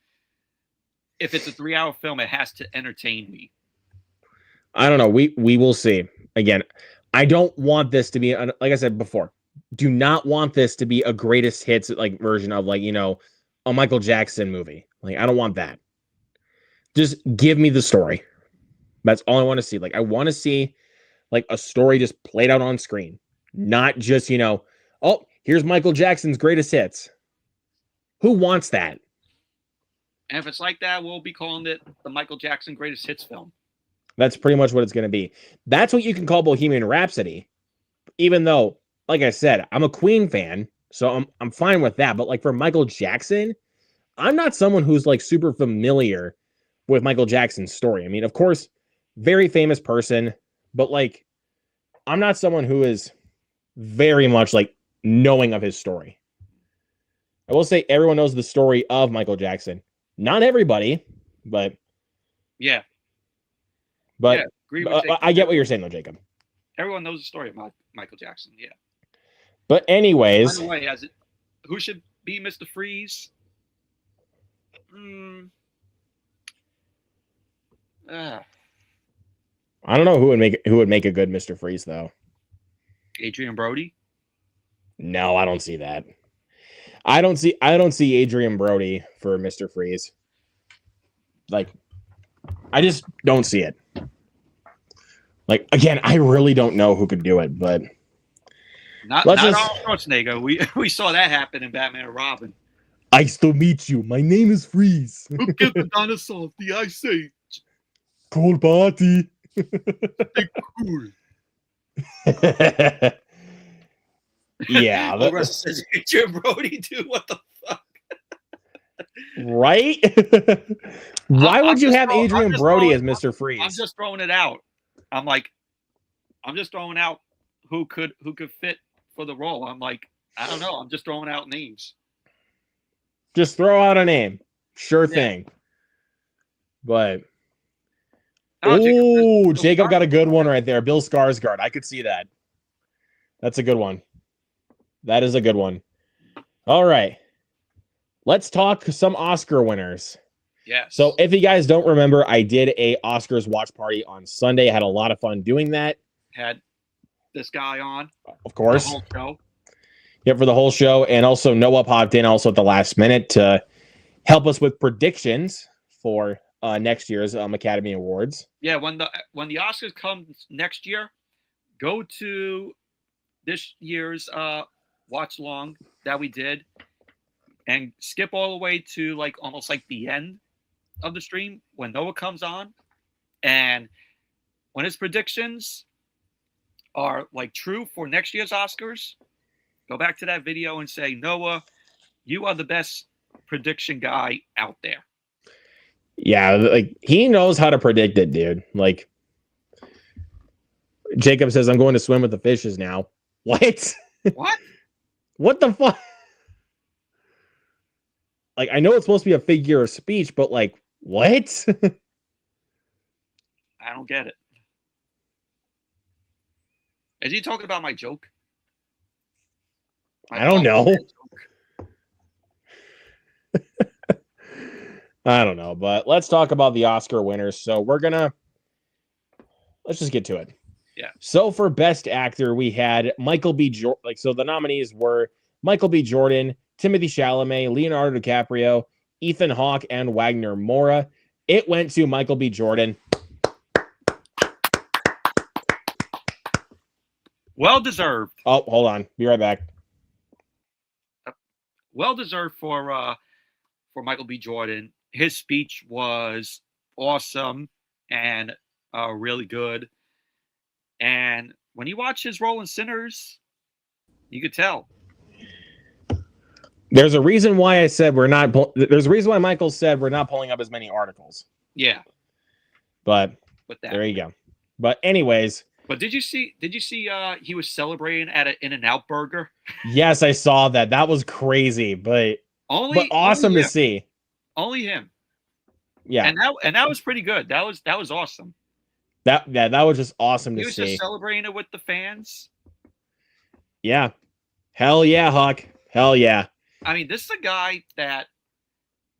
if it's a 3-hour film, it has to entertain me. I don't know. We will see. Again, I don't want this to be, like I said before, do not want this to be a greatest hits like version of like, you know, a Michael Jackson movie. Like, I don't want that. Just give me the story. That's all I want to see. Like, I want to see like a story just played out on screen, not just, you know, oh, here's Michael Jackson's greatest hits. Who wants that? And if it's like that, we'll be calling it the Michael Jackson greatest hits film. That's pretty much what it's going to be. That's what you can call Bohemian Rhapsody. Even though, like I said, I'm a Queen fan, so I'm fine with that. But like for Michael Jackson, I'm not someone who's like super familiar with Michael Jackson's story. I mean, of course, very famous person, but like I'm not someone who is very much like knowing of his story. I will say everyone knows the story of Michael Jackson. Not everybody, but yeah. But I get what you're saying though, Jacob. Everyone knows the story of Michael Jackson, yeah. But By anyways, the way, who should be Mr. Freeze? Uh, I don't know who would make a good Mr. Freeze though. Adrian Brody. No, I don't see that. I don't see Adrian Brody for Mr. Freeze. Like, I just don't see it. Like, again, I really don't know who could do it, but Not Arnold Schwarzenegger. We saw that happen in Batman and Robin. Nice to meet you. My name is Freeze. Who killed the dinosaur? The Ice Age. Cool party. Stay cool. Yeah. The rest says Adrian Brody, dude. What the fuck? Right? Why would you have Adrian Brody as Mr. Freeze? I'm just throwing it out. I'm just throwing out who could fit for the role. I'm like, I don't know. I'm just throwing out names. Just throw out a name. Sure thing. But Jacob got a good one right there. Bill Skarsgård. I could see that. That's a good one. That is a good one. All right. Let's talk some Oscar winners. Yes. So if you guys don't remember, I did a Oscars watch party on Sunday. I had a lot of fun doing that. Had this guy on. Of course. The whole show. Yep, for the whole show. And also Noah popped in also at the last minute to help us with predictions for next year's Academy Awards. Yeah, when the Oscars come next year, go to this year's watch long that we did and skip all the way to like almost like the end of the stream when Noah comes on, and when his predictions are like true for next year's Oscars, go back to that video and say, Noah, you are the best prediction guy out there. Yeah, like he knows how to predict it, dude. Like Jacob says, I'm going to swim with the fishes now. What? What? What the fuck? Like, I know it's supposed to be a figure of speech, but like, what? I don't get it. Is he talking about my joke? I don't know. I don't know, but let's talk about the Oscar winners. So let's just get to it. Yeah. So for Best Actor, we had Michael B. Jordan. So the nominees were Michael B. Jordan, Timothy Chalamet, Leonardo DiCaprio, Ethan Hawke, and Wagner Moura. It went to Michael B. Jordan. Well deserved. Oh, hold on. Be right back. Well deserved for Michael B. Jordan. His speech was awesome and really good. And when you watch his role in Sinners, you could tell. There's a reason why I said there's a reason why Michael said we're not pulling up as many articles. Yeah. But that. There you go. But anyways. But did you see he was celebrating at an In-N-Out burger? Yes, I saw that. That was crazy, but awesome to see. Only him. Yeah. And that was pretty good. That was awesome. That was just awesome to see. He was just celebrating it with the fans. Yeah. Hell yeah, Hawk. Hell yeah. I mean, this is a guy that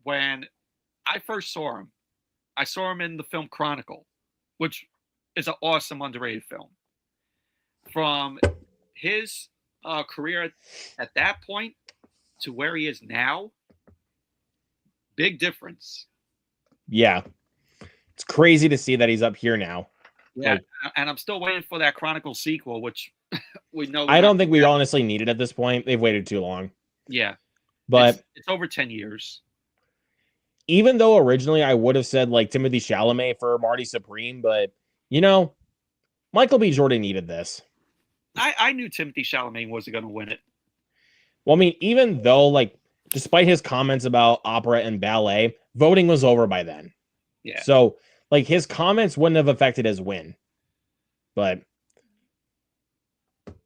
when I first saw him, I saw him in the film Chronicle, which is an awesome, underrated film. From his career at that point to where he is now, big difference. Yeah. It's crazy to see that he's up here now. Yeah, and I'm still waiting for that Chronicle sequel, which we know. I don't think we honestly need it at this point. They've waited too long. Yeah. But it's over 10 years. Even though originally I would have said like Timothy Chalamet for Marty Supreme, but Michael B. Jordan needed this. I knew Timothy Chalamet wasn't going to win it. Well, I mean, even though like despite his comments about opera and ballet, voting was over by then. Yeah. So like his comments wouldn't have affected his win. But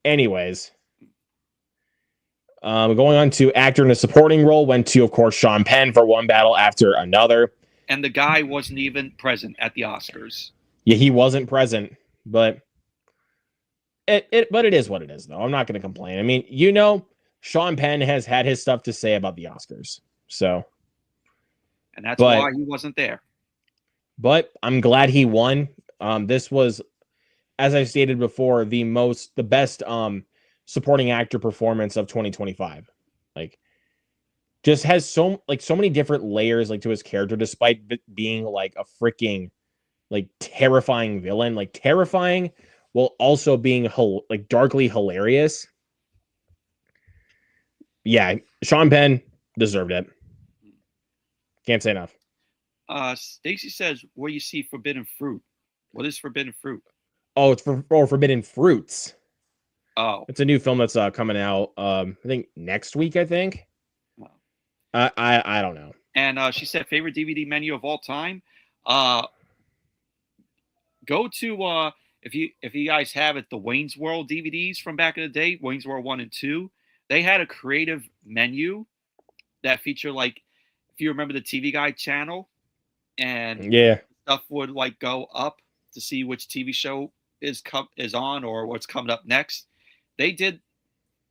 anyways, going on to actor in a supporting role went to, of course, Sean Penn for One Battle After Another. And the guy wasn't even present at the Oscars. Yeah, he wasn't present, but But it is what it is, though. I'm not going to complain. I mean, Sean Penn has had his stuff to say about the Oscars. So, And that's but why he wasn't there. but I'm glad he won. This was, as I stated before, the best supporting actor performance of 2025. Like, just has so many different layers like to his character, despite being like a freaking like terrifying villain, like terrifying while also being like darkly hilarious. Yeah, Sean Penn deserved it. Can't say enough. Stacy says, "Where you see forbidden fruit? What is forbidden fruit?" Oh, it's for Forbidden Fruits. Oh, It's a new film that's coming out. I think next week. I think. oh. I don't know. And she said, "Favorite DVD menu of all time." Uh, go to if you guys have it, the Wayne's World DVDs from back in the day, Wayne's World 1 and 2. They had a creative menu that featured, like, if you remember the TV Guide channel, and Yeah. stuff would like go up to see which TV show is on or what's coming up next. They did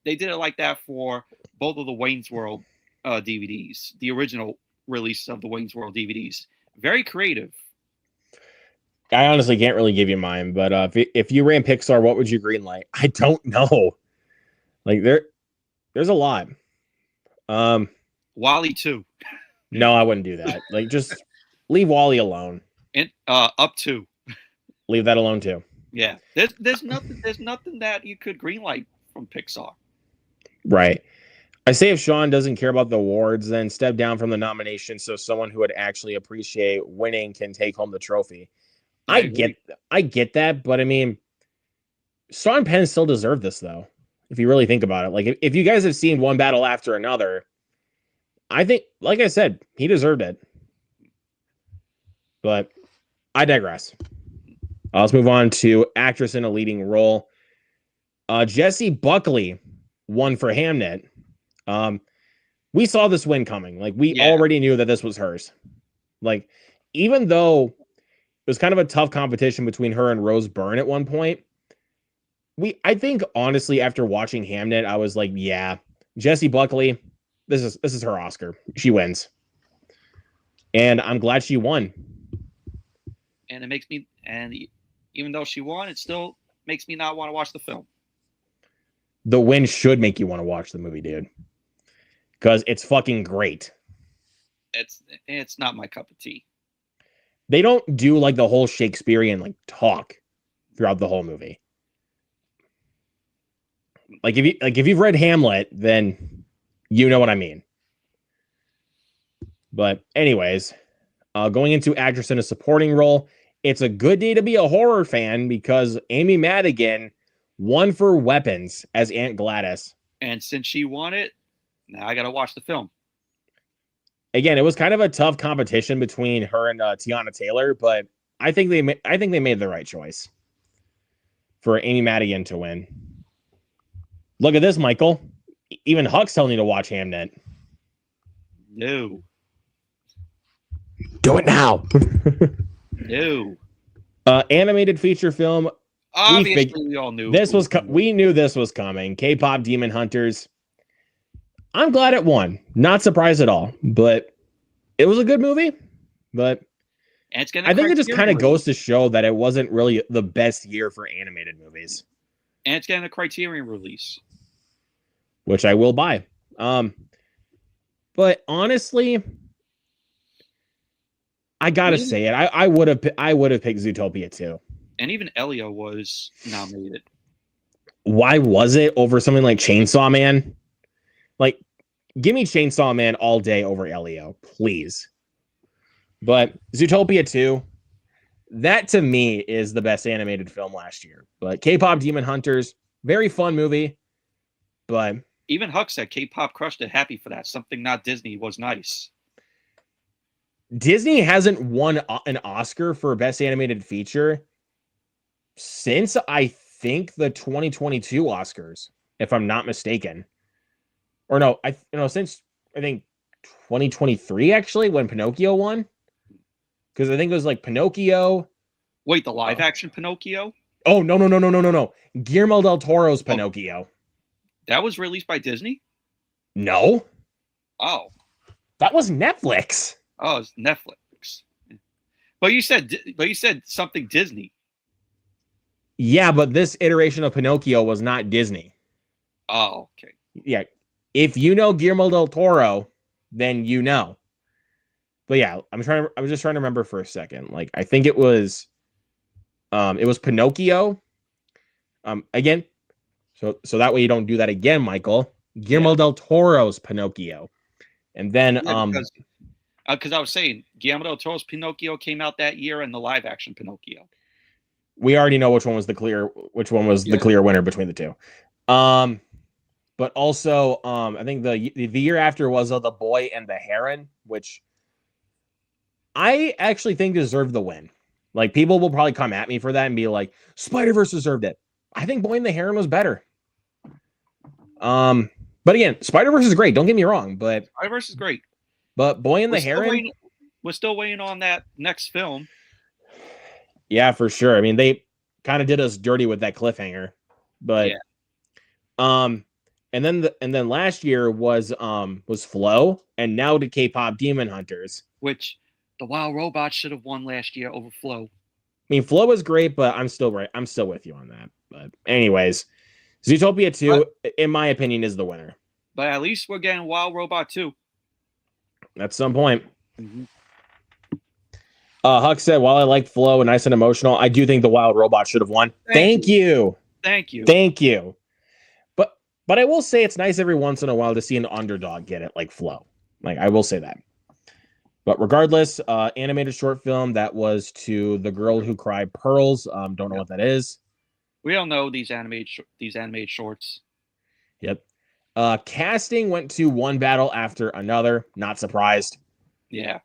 it like that for both of the Wayne's World DVDs, the original release of the Wayne's World DVDs. Very creative. I honestly can't really give you mine, but if you ran Pixar, what would you greenlight? I don't know. Like there's a lot. WALL-E 2. No, I wouldn't do that. Like, just leave WALL-E alone. And Up 2. Leave that alone too. Yeah, there's nothing that you could greenlight from Pixar. Right. I say if Sean doesn't care about the awards, then step down from the nomination so someone who would actually appreciate winning can take home the trophy. I get that, but I mean, Sean Penn still deserved this though. If you really think about it, like if you guys have seen one battle after another, I think, like I said, he deserved it. But I digress. Let's move on to actress in a leading role. Jessie Buckley won for Hamnet. We saw this win coming. Like, we already knew that this was hers. Like, even though it was kind of a tough competition between her and Rose Byrne at one point, I think honestly, after watching Hamnet, I was like, yeah, Jessie Buckley, this is her Oscar. She wins. And I'm glad she won. And it makes me, and even though she won, it still makes me not want to watch the film. The win should make you want to watch the movie, dude. Because it's fucking great. It's not my cup of tea. They don't do like the whole Shakespearean like talk throughout the whole movie. Like if you've read Hamlet, then you know what I mean. But anyways, going into actress in a supporting role, it's a good day to be a horror fan because Amy Madigan won for Weapons as Aunt Gladys. And since she won it, now I got to watch the film. Again, it was kind of a tough competition between her and Tiana Taylor, but I think they made the right choice for Amy Madigan to win. Look at this, Michael. Even Huck's telling you to watch Hamnet. No. Do it now. No. Animated feature film. Obviously, we all knew this was. We knew this was coming. K-pop Demon Hunters. I'm glad it won. Not surprised at all, but it was a good movie. But and I think it just kind of goes to show that it wasn't really the best year for animated movies. And it's getting a Criterion release, which I will buy. But honestly, I gotta say it. I would have picked Zootopia too. And even Elio was nominated. Why was it over something like Chainsaw Man? Like, give me Chainsaw Man all day over Elio, please. But Zootopia 2, that to me is the best animated film last year. But K-pop Demon Hunters, very fun movie. But even Huck said K-pop crushed it. Happy for that. Something not Disney was nice. Disney hasn't won an Oscar for best animated feature since I think the 2022 Oscars, if I'm not mistaken. Or no, since I think 2023 actually, when Pinocchio won. Because I think it was like Pinocchio. Wait, the live action Pinocchio? Oh, no, no, no, no, no, no, no. Guillermo del Toro's Pinocchio. That was released by Disney? No, Oh. that was Netflix. Oh, it's Netflix. But you said something Disney. Yeah, but this iteration of Pinocchio was not Disney. Oh, okay. Yeah. If you know Guillermo del Toro, then you know. But yeah, I was just trying to remember for a second. Like, I think it was Pinocchio. Again, so that way you don't do that again, Michael. Guillermo Yeah. del Toro's Pinocchio. And then Yeah, because I was saying Guillermo del Toro's Pinocchio came out that year, and the live action Pinocchio. we already know which one was the clear winner between the two. But also I think the year after was The Boy and the Heron, which I actually think deserved the win. Like, people will probably come at me for that and be like, Spider-Verse deserved it. I think Boy and the Heron was better. But again, Spider-Verse is great. Don't get me wrong, but Spider-Verse is great. But Boy and the Heron, we're still waiting on that next film. Yeah, for sure. I mean, they kind of did us dirty with that cliffhanger, but and then last year was Flow, and now to K-pop Demon Hunters, which the Wild Robot should have won last year over Flow. I mean, Flow was great, but I'm still with you on that. But anyways, Zootopia 2, in my opinion, is the winner. But at least we're getting Wild Robot 2. At some point. Huck said, while I like Flow and Nice and Emotional, I do think the Wild Robot should have won. Thank you. But I will say it's nice every once in a while to see an underdog get it, like Flow. Like, I will say that. But regardless, animated short film that was to The Girl Who Cried Pearls. Don't know what that is. We don't know these animated shorts. Yep. Casting went to One Battle After Another. Not surprised. Yeah.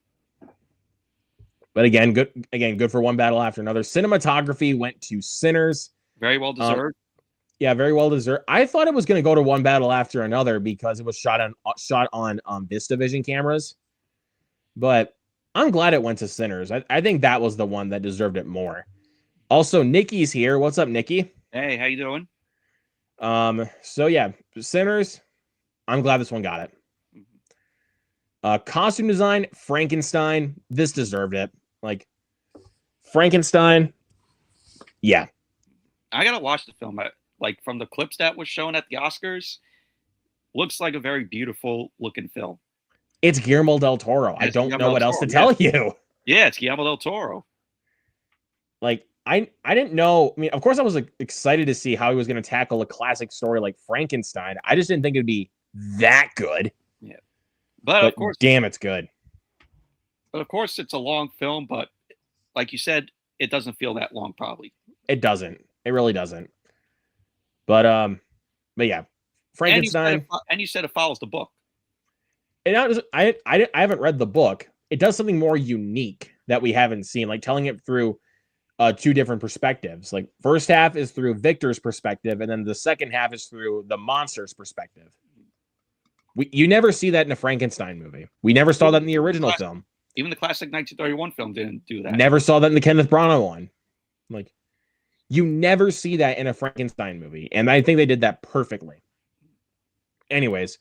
But again, good for One Battle After Another. Cinematography went to Sinners. Very well deserved. Yeah, very well deserved. I thought it was going to go to One Battle After Another because it was shot on VistaVision cameras. But I'm glad it went to Sinners. I think that was the one that deserved it more. Also, Nikki's here. What's up, Nikki? Hey, how you doing? So yeah, Sinners. I'm glad this one got it. Costume design, Frankenstein. This deserved it. Like, Frankenstein. Yeah. I gotta watch the film. Like, from the clips that was shown at the Oscars, looks like a very beautiful looking film. It's Guillermo del Toro. I don't know what else to tell you. Yeah, it's Guillermo del Toro. Like, I didn't know. I mean, of course, I was excited to see how he was going to tackle a classic story like Frankenstein. I just didn't think it'd be that good. Yeah, but of course, damn, it's good. But of course, it's a long film. But like you said, it doesn't feel that long. Probably it doesn't. It really doesn't. But yeah, Frankenstein. And you said it follows the book. And I haven't read the book. It does something more unique that we haven't seen, like telling it through two different perspectives. Like, first half is through Victor's perspective, and then the second half is through the monster's perspective. You never see that in a Frankenstein movie. We never saw that in the original film. Even the classic 1931 film didn't do that. Never saw that in the Kenneth Branagh one. Like, you never see that in a Frankenstein movie, and I think they did that perfectly. Anyways,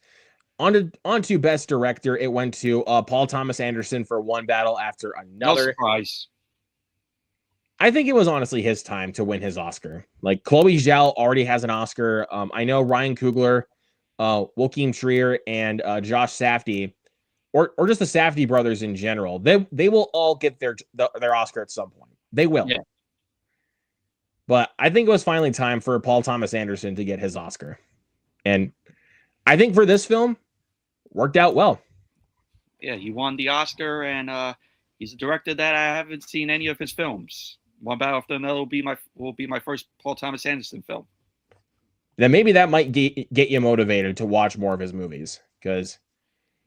on to Best Director, it went to Paul Thomas Anderson for One Battle After Another. No surprise. I think it was honestly his time to win his Oscar. Like, Chloe Zhao already has an Oscar. I know Ryan Coogler, Joachim Trier, and Josh Safdie, or just the Safdie brothers in general. They will all get their Oscar at some point. They will. Yeah. But I think it was finally time for Paul Thomas Anderson to get his Oscar. And I think for this film, worked out well. Yeah, he won the Oscar, and he's a director that I haven't seen any of his films. One Battle After Another will be my first Paul Thomas Anderson film. Then maybe that might get you motivated to watch more of his movies, because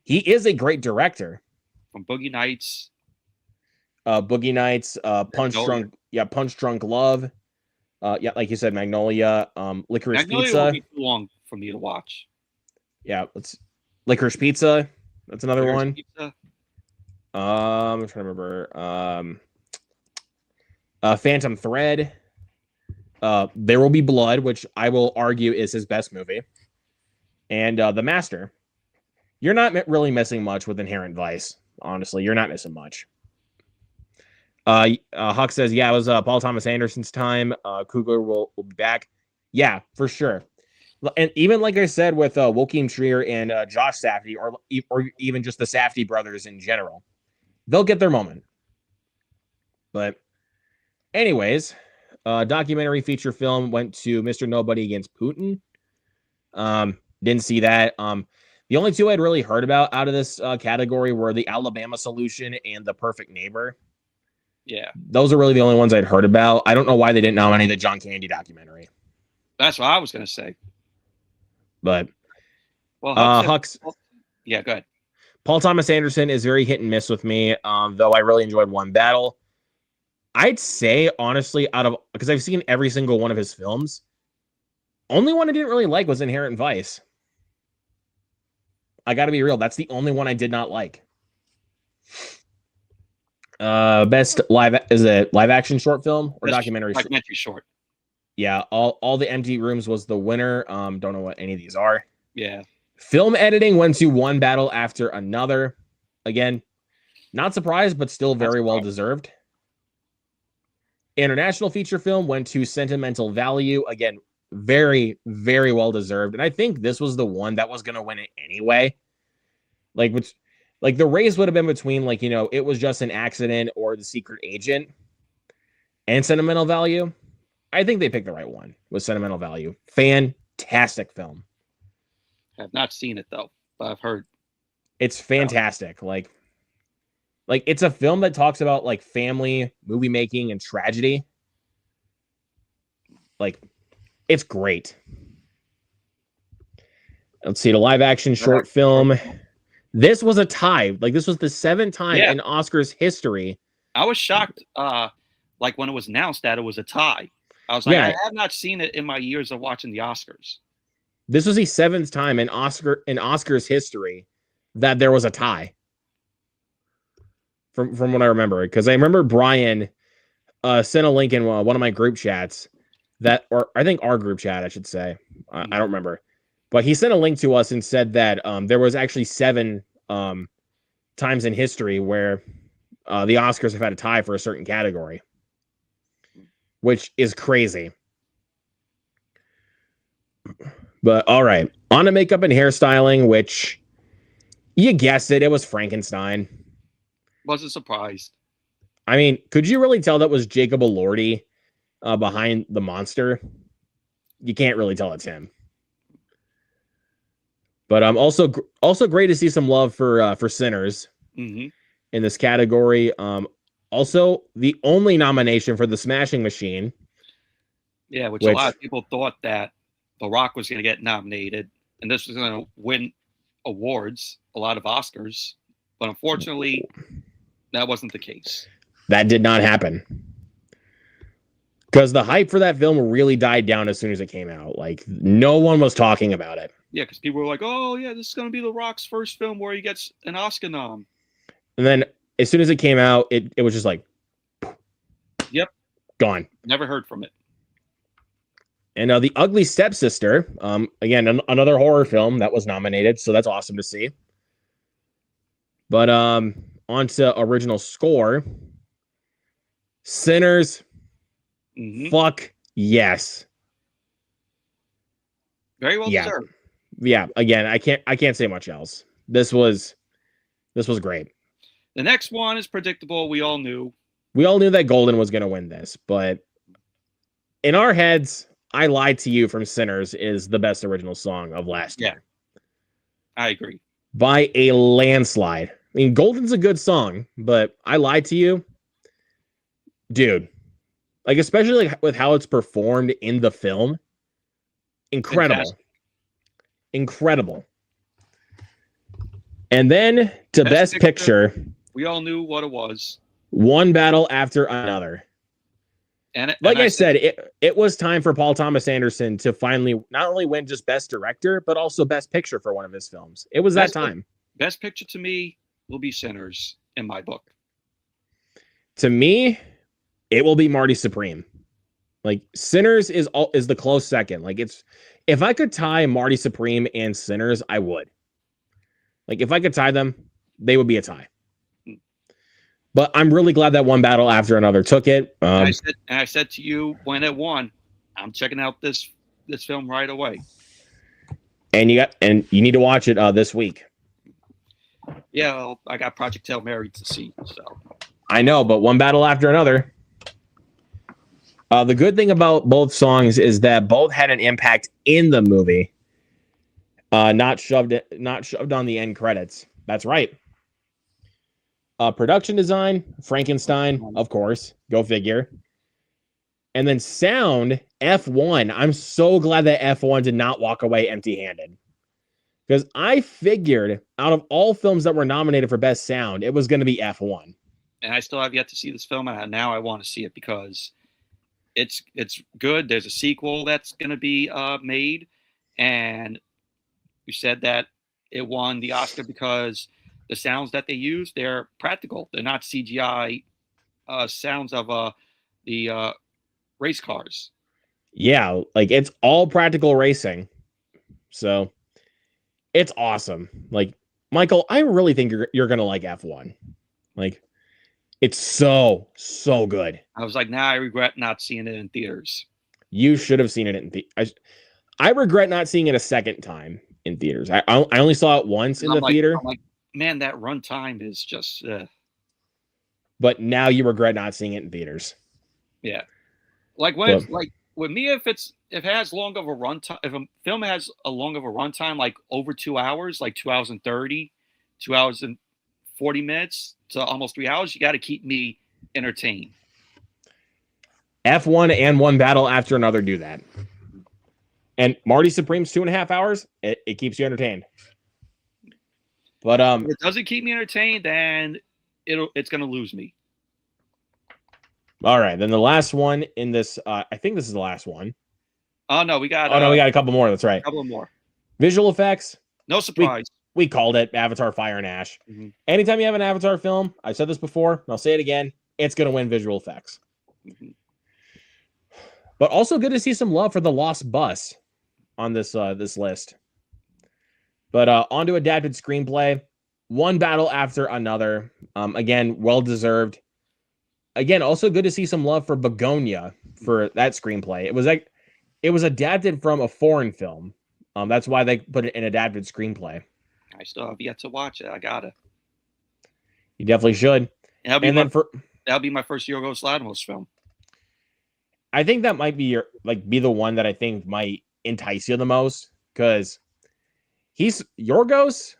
he is a great director. From Boogie Nights, Punch Drunk Love. Yeah, like you said, Magnolia, Licorice Pizza. Will be too long for me to watch. Yeah, Licorice Pizza. That's another one. Pizza. I'm trying to remember. Phantom Thread. There Will Be Blood, which I will argue is his best movie, and The Master. You're not really missing much with Inherent Vice. Honestly, you're not missing much. Huck says, yeah, it was Paul Thomas Anderson's time. Coogler will be back. Yeah, for sure. And even like I said with Joachim Trier and Josh Safdie, or even just the Safdie brothers in general, they'll get their moment. But anyways, documentary feature film went to Mr. Nobody Against Putin. Didn't see that. The only two I'd really heard about out of this category were The Alabama Solution and The Perfect Neighbor. Yeah. Those are really the only ones I'd heard about. I don't know why they didn't nominate the John Candy documentary. That's what I was going to say. But well, Huck's. Yeah, go ahead. Paul Thomas Anderson is very hit and miss with me, though I really enjoyed One Battle. I'd say, honestly, because I've seen every single one of his films, only one I didn't really like was Inherent Vice. I got to be real. That's the only one I did not like. Best live action short film or documentary? Documentary short. Yeah, all the Empty Rooms was the winner. Don't know what any of these are. Yeah. Film editing went to One Battle After Another. Again, not surprised, but still very well deserved. International feature film went to Sentimental Value. Again, very, very well deserved. And I think this was the one that was going to win it anyway. Like the race would have been between, like, you know, It Was Just an Accident or The Secret Agent and Sentimental Value. I think they picked the right one with Sentimental Value. Fantastic film. I have not seen it though, but I've heard. It's fantastic. Like it's a film that talks about like family, movie making, and tragedy. Like, it's great. Let's see, the live action short film. This was a tie. Like, this was the 7th time in Oscars history. I was shocked, like when it was announced that it was a tie. I was like, I have not seen it in my years of watching the Oscars. This was the 7th time in Oscars history that there was a tie. From what I remember, because I remember Brian sent a link in one of my group chats or I think our group chat, I should say. I don't remember. But he sent a link to us and said that there was actually 7 times in history where the Oscars have had a tie for a certain category, which is crazy. But all right, on to makeup and hairstyling, which you guessed it was Frankenstein. Wasn't surprised. I mean, could you really tell that was Jacob Elordi behind the monster? You can't really tell it's him. But also great to see some love for Sinners in this category. Also, the only nomination for The Smashing Machine. Yeah, which a lot of people thought that The Rock was going to get nominated, and this was going to win awards, a lot of Oscars. But unfortunately, that wasn't the case. That did not happen. Because the hype for that film really died down as soon as it came out. Like, no one was talking about it. Yeah, because people were like, oh, yeah, this is going to be The Rock's first film where he gets an Oscar nom. And then as soon as it came out, it was just like, yep, gone. Never heard from it. And The Ugly Stepsister, again, another horror film that was nominated, so that's awesome to see. But on to original score. Sinners. Fuck yes. Very well deserved. Yeah, again, I can't say much else. This was great. The next one is predictable. We all knew that Golden was going to win this, but in our heads, I Lied to You from Sinners is the best original song of last year. I agree. By a landslide. I mean, Golden's a good song, but I Lied to You, dude, like, especially like with how it's performed in the film, incredible. Fantastic. Incredible. And then to Best Picture, we all knew what it was. One Battle After Another. And I said, it was time for Paul Thomas Anderson to finally not only win just Best Director, but also Best Picture for one of his films. It was that time. Best Picture to me will be Sinners in my book. To me, it will be Marty Supreme. Like Sinners is the close second. Like it's if I could tie Marty Supreme and Sinners, I would. Like if I could tie them, they would be a tie. But I'm really glad that one battle after another took it. I said to you when it won, I'm checking out this film right away. And you need to watch it this week. Yeah, well, I got Project Hail Mary to see. So I know, but one battle after another. The good thing about both songs is that both had an impact in the movie. Not shoved on the end credits. That's right. Production design, Frankenstein, of course. Go figure. And then sound, F1. I'm so glad that F1 did not walk away empty-handed. Because I figured out of all films that were nominated for Best Sound, it was going to be F1. And I still have yet to see this film, and now I want to see it because it's good. There's a sequel that's going to be made, and you said that it won the Oscar because the sounds that they use, they're practical. They're not CGI sounds of the race cars. Yeah, like it's all practical racing. So it's awesome. Like, Michael, I really think you're going to like F1. Like, it's so good. I was like, I regret not seeing it in theaters. You should have seen it in theaters. I regret not seeing it a second time in theaters. I only saw it once in the theater. I'm like, man, that runtime is just. But now you regret not seeing it in theaters. Yeah, like when with me, if it has long of a runtime, if a film has a long of a runtime, like over 2 hours, like 2 hours and 30, 2 hours and 40 minutes to almost 3 hours, you got to keep me entertained. F1 and one battle after another do that. And Marty Supreme's 2.5 hours, it keeps you entertained. But if it doesn't keep me entertained, then it's gonna lose me. All right, then the last one in this, I think this is the last one. Oh no, we got. We got a couple more. That's right. A couple more. Visual effects. No surprise. We called it Avatar: Fire and Ash. Mm-hmm. Anytime you have an Avatar film, I've said this before, I'll say it again, it's going to win visual effects. Mm-hmm. But also good to see some love for The Lost Bus on this list. But onto adapted screenplay. One battle after another. Again, well-deserved. Again, also good to see some love for Begonia for that screenplay. It was adapted from a foreign film. That's why they put it in adapted screenplay. I still have yet to watch it. I gotta. You definitely should. That'll be my first Yorgos Lanthimos film. I think that might be be the one that I think might entice you the most because he's Yorgos.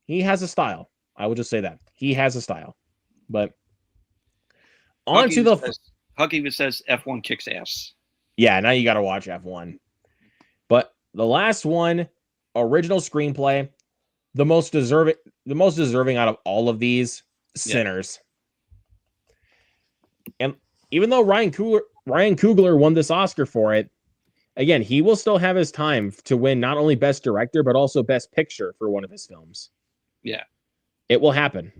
He has a style. I would just say that he has a style. But on to the Huck even says F1 kicks ass. Yeah, now you got to watch F1. But the last one, original screenplay, the most deserving out of all of these, Sinners. Yeah. And even though Ryan Coogler won this Oscar for it, again, he will still have his time to win not only Best Director, but also Best Picture for one of his films. Yeah. It will happen.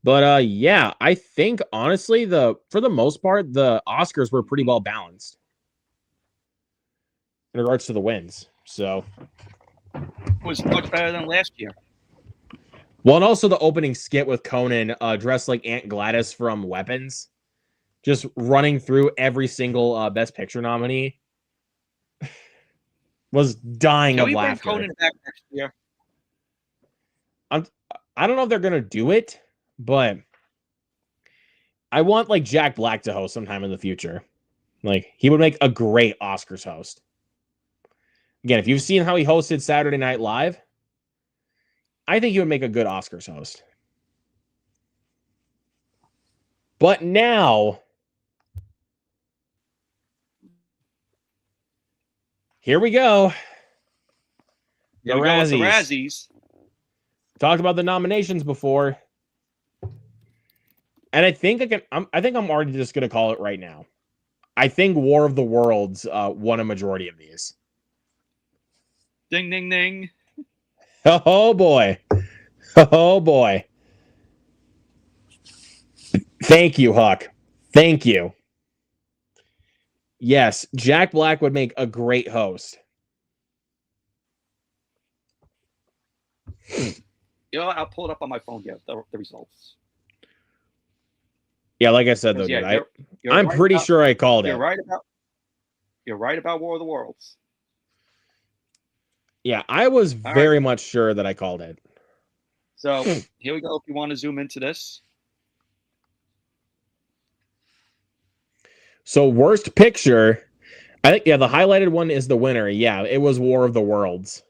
But I think honestly, for the most part, the Oscars were pretty well balanced in regards to the wins. So it was much better than last year. Well, and also the opening skit with Conan dressed like Aunt Gladys from Weapons, just running through every single Best Picture nominee, was dying of laughter. Can we bring Conan back next year? I don't know if they're gonna do it, but I want like Jack Black to host sometime in the future. Like he would make a great Oscars host. Again, if you've seen how he hosted Saturday Night Live, I think he would make a good Oscars host. But now, here we go. The Razzies. Talked about the nominations before. And I think I'm already just going to call it right now. I think War of the Worlds won a majority of these. Ding, ding, ding. Oh, boy. Oh, boy. Thank you, Huck. Thank you. Yes, Jack Black would make a great host. I'll pull it up on my phone. Yeah, the results. Yeah, like I said though, Yeah, dude, you're I'm right pretty about, sure I called you're it. right about you're right about War of the Worlds. Yeah, I was All right. very much sure that I called it. So here we go. If you want to zoom into this. So worst picture, I think the highlighted one is the winner. Yeah, it was War of the Worlds.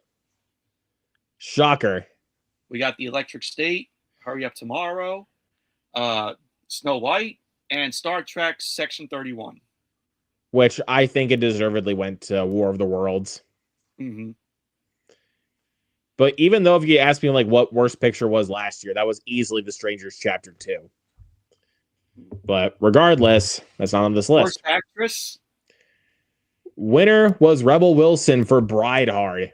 Shocker. We got the Electric State, Hurry Up Tomorrow, Snow White, and Star Trek Section 31. Which I think it deservedly went to War of the Worlds. Mm-hmm. But even though if you ask me like what worst picture was last year, that was easily The Strangers Chapter 2. But regardless, that's not on this list. Worst actress. Winner was Rebel Wilson for Bride Hard.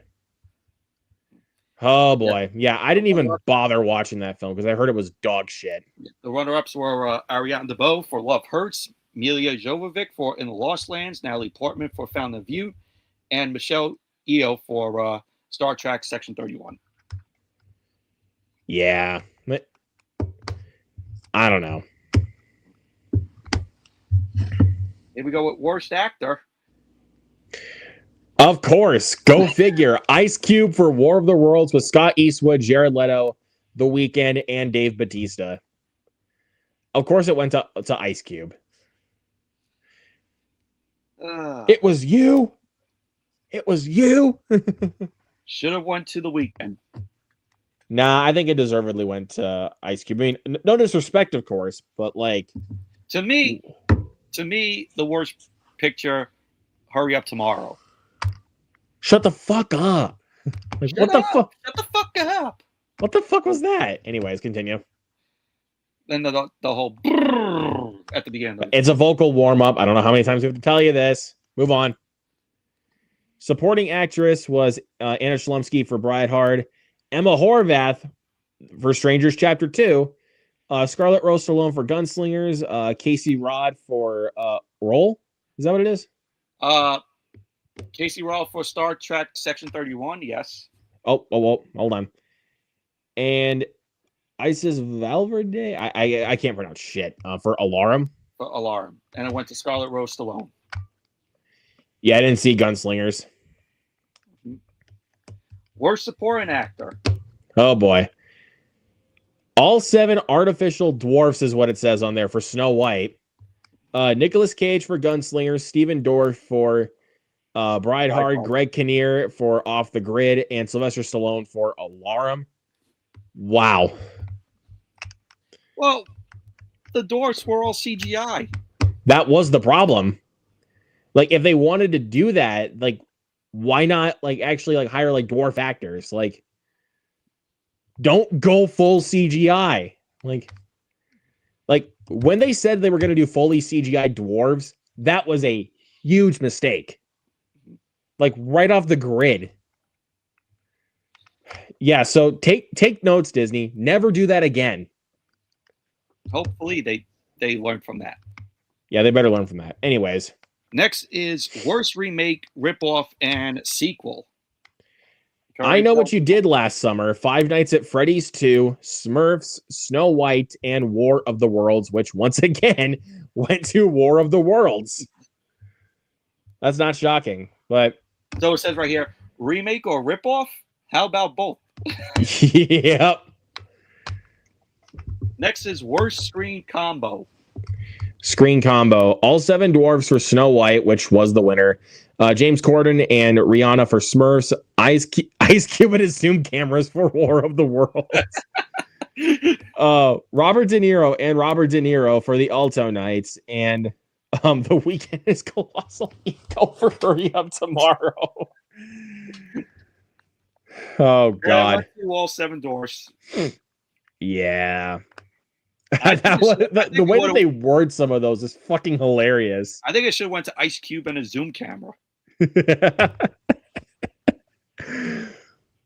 Oh boy. Yeah, I didn't even bother watching that film because I heard it was dog shit. The runner-ups were Ariana DeBose for Love Hurts, Milla Jovovich for In the Lost Lands, Natalie Portman for Found the View, and Michelle Yeoh for Star Trek Section 31. Yeah. I don't know. Here we go with worst actor. Of course, go figure. Ice Cube for War of the Worlds with Scott Eastwood, Jared Leto, The Weeknd, and Dave Bautista. Of course, it went to Ice Cube. It was you. It was you. Should have went to The Weeknd. Nah, I think it deservedly went to Ice Cube. I mean, no disrespect, of course, but like to me, the worst picture, Hurry Up Tomorrow. Shut the fuck up. Like, Shut the fuck up. What the fuck was that? Anyways, continue. Then the whole at the beginning. It's a vocal warm-up. I don't know how many times we have to tell you this. Move on. Supporting actress was Anna Shlumsky for Bride Hard, Emma Horvath for Strangers Chapter 2, Scarlett Rose Stallone for Gunslingers, Casey Rod for Roll. Is that what it is? Casey Rod for Star Trek Section 31, yes. Oh, hold on. And Isis Valverde, I can't pronounce shit, for Alarum. For Alarum. And it went to Scarlett Rose Stallone. Yeah, I didn't see Gunslingers. Worst supporting actor. Oh, boy. All 7 artificial dwarfs is what it says on there for Snow White. Nicolas Cage for Gunslingers, Stephen Dorff for Bride Hard, Greg Kinnear for Off the Grid, and Sylvester Stallone for Alarum. Wow. Well, the dwarfs were all CGI. That was the problem. Like, if they wanted to do that, like, why not, like, actually, like, hire, like, dwarf actors? Like, don't go full CGI. Like, when they said they were going to do fully CGI dwarves, that was a huge mistake. Like, right off the grid. Yeah, so take notes, Disney. Never do that again. Hopefully they learned from that. Yeah, they better learn from that. Anyways. Next is worst remake, ripoff, and sequel. I Know What You Did Last Summer, Five Nights at Freddy's 2, Smurfs, Snow White, and War of the Worlds, which once again went to War of the Worlds. That's not shocking, but... So it says right here, remake or ripoff? How about both? Yep. Next is worst screen combo. Screen combo. All 7 dwarves for Snow White, which was the winner. James Corden and Rihanna for Smurfs. Ice Cube and his Zoom cameras for War of the Worlds. Robert De Niro for the Alto Knights. And The Weeknd is Colossal Ego for Hurry Up Tomorrow. Oh, God. All 7 dwarfs. Yeah. The way that they word some of those is fucking hilarious. I think it should have went to Ice Cube and a Zoom camera.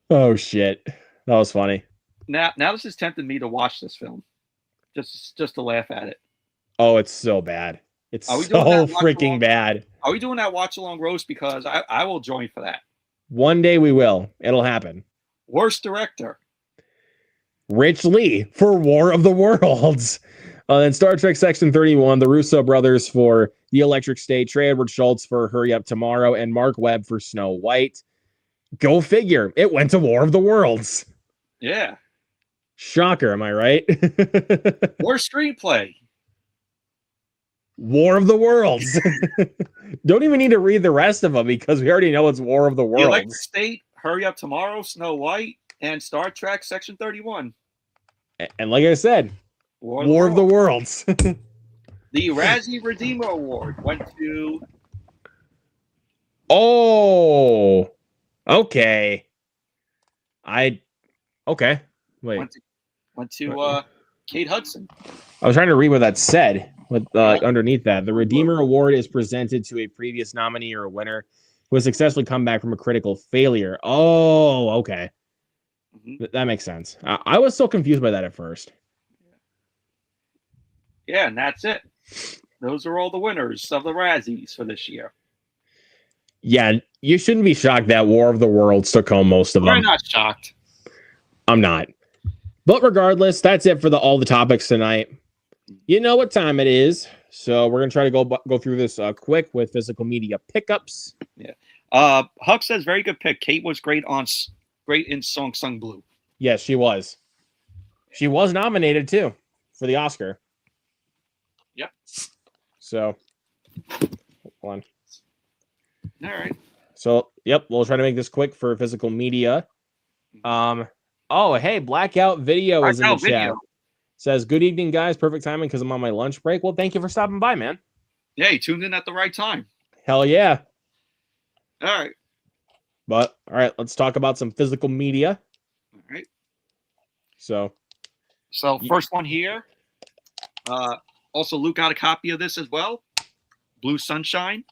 Oh shit, that was funny. Now this has tempted me to watch this film, just to laugh at it. Oh, it's so bad. It's Are we so doing that watch freaking along? bad. Are we doing that watch along roast? Because I will join for that. One day we will. It'll happen. Worst director. Rich Lee for War of the Worlds. Then Star Trek Section 31, the Russo brothers for The Electric State, Trey Edward Schultz for Hurry Up Tomorrow, and Mark Webb for Snow White. Go figure. It went to War of the Worlds. Yeah. Shocker, am I right? Worst screenplay. War of the Worlds. Don't even need to read the rest of them because we already know it's War of the The Electric Worlds. State, Hurry Up Tomorrow, Snow White, and Star Trek Section 31. And like I said, War of the Worlds. The Razzie Redeemer Award went to... Oh, okay. Okay. Wait. Went to Kate Hudson. I was trying to read what that said. With underneath that, the Redeemer Award is presented to a previous nominee or a winner who has successfully come back from a critical failure. Oh, okay. Mm-hmm. That makes sense. I was so confused by that at first. Yeah, and that's it. Those are all the winners of the Razzies for this year. Yeah, you shouldn't be shocked that War of the Worlds took home most of them. We're not shocked. I'm not. But regardless, that's it for all the topics tonight. You know what time it is, so we're gonna try to go through this quick with physical media pickups. Yeah. Huck says very good pick. Kate was great in Song Sung Blue. Yes, she was. She was nominated too for the Oscar. Yep. So, hold on. All right. So, yep, we'll try to make this quick for physical media. Oh, hey, Blackout Video is in the chat. Says, good evening, guys. Perfect timing because I'm on my lunch break. Well, thank you for stopping by, man. Yeah, you tuned in at the right time. Hell yeah. All right. But, all right, let's talk about some physical media. All right. So first one here. Also, Luke got a copy of this as well. Blue Sunshine.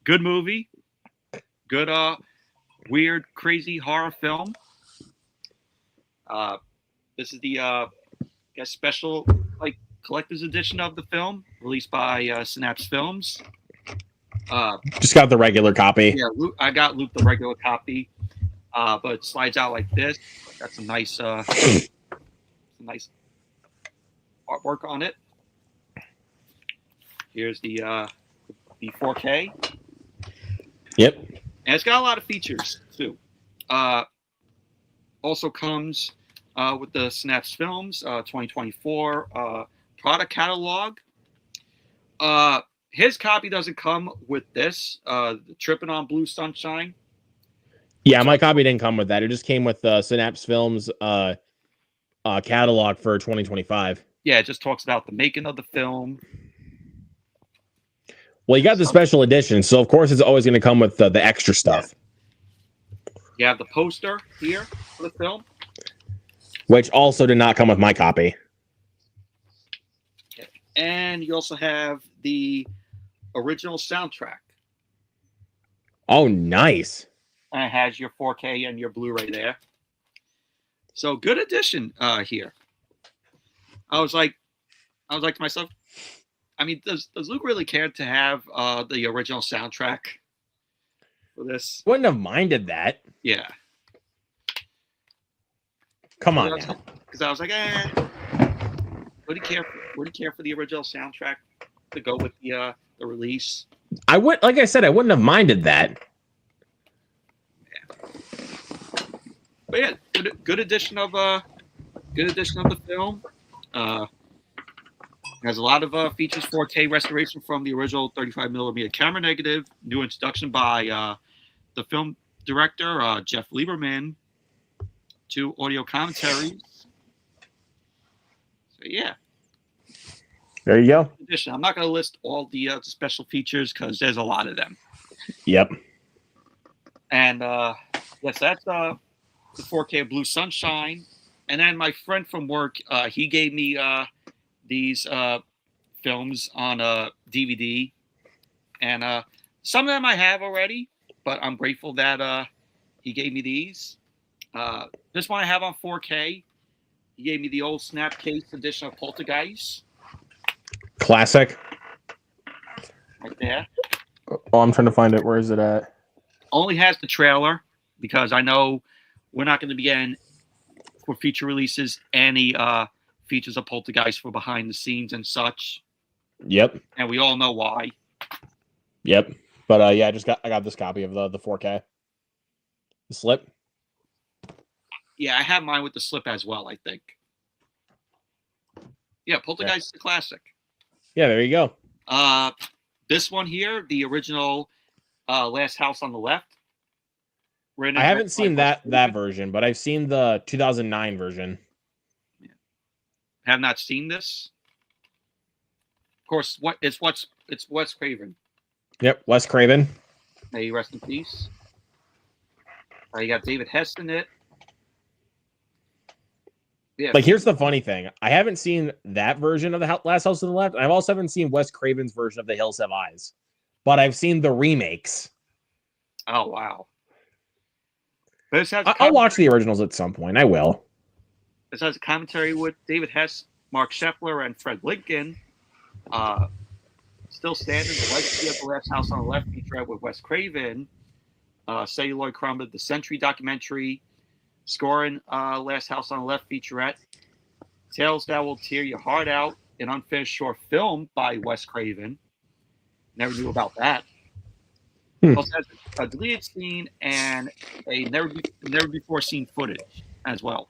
Good movie. Good, weird, crazy horror film. This is the special collector's edition of the film released by Synapse Films. Just got the regular copy. Yeah, I got Luke the regular copy, but it slides out like this. Got some nice artwork on it. Here's the 4K. Yep. And it's got a lot of features too. Also comes with the Synapse Films 2024 product catalog. His copy doesn't come with this, Tripping on Blue Sunshine. Yeah, my copy didn't come with that. It just came with Synapse Films catalog for 2025. Yeah, it just talks about the making of the film. Well, you got the special edition, so of course it's always going to come with the extra stuff. Yeah. You have the poster here for the film, which also did not come with my copy. Okay. And you also have the original soundtrack. Oh, nice. And it has your 4K and your Blu-ray there. So good addition here. I was like to myself, I mean, does Luke really care to have the original soundtrack for this? Wouldn't have minded that. Yeah. Come on now. Because I was like, would he care for the original soundtrack to go with the release? I would, like I said, I wouldn't have minded that. Yeah. But yeah, good addition of the film. Has a lot of features, 4K restoration from the original 35mm camera negative, new introduction by the film director, Jeff Lieberman, to audio commentaries. So, yeah. There you go. Edition. I'm not going to list all the special features because there's a lot of them. Yep. And, yes, that's the 4K Blue Sunshine. And then my friend from work, he gave me these films on a DVD, and some of them I have already, but I'm grateful that he gave me these. This one I have on 4K. He gave me the old Snapcase edition of Poltergeist. Classic. right there. Oh, I'm trying to find it. Where is it at? Only has the trailer because I know we're not going to be getting for future releases any features of Poltergeist for behind the scenes and such. Yep. And we all know why. Yep. But yeah, I got this copy of the 4K. The slip. Yeah, I have mine with the slip as well, I think. Yeah, Poltergeist is a classic. Yeah, there you go. This one here, the original Last House on the Left. I haven't seen that version, but I've seen the 2009 version. Yeah. Have not seen this. Of course, it's Wes Craven. Yep, Wes Craven. May he rest in peace. You got David Hess in it. Yeah. Like, here's the funny thing. I haven't seen that version of the Last House on the Left. I also haven't seen Wes Craven's version of The Hills Have Eyes. But I've seen the remakes. Oh, wow. But I'll watch the originals at some point. I will. This has a commentary with David Hess, Mark Scheffler, and Fred Lincoln. Still standing, the legacy of the Last House on the Left featurette with Wes Craven. Celluloid Chroma, the Century documentary. Scoring Last House on the Left featurette. Tales That Will Tear Your Heart Out, an unfinished short film by Wes Craven. Never knew about that. Also has a deleted scene and a never before seen footage as well.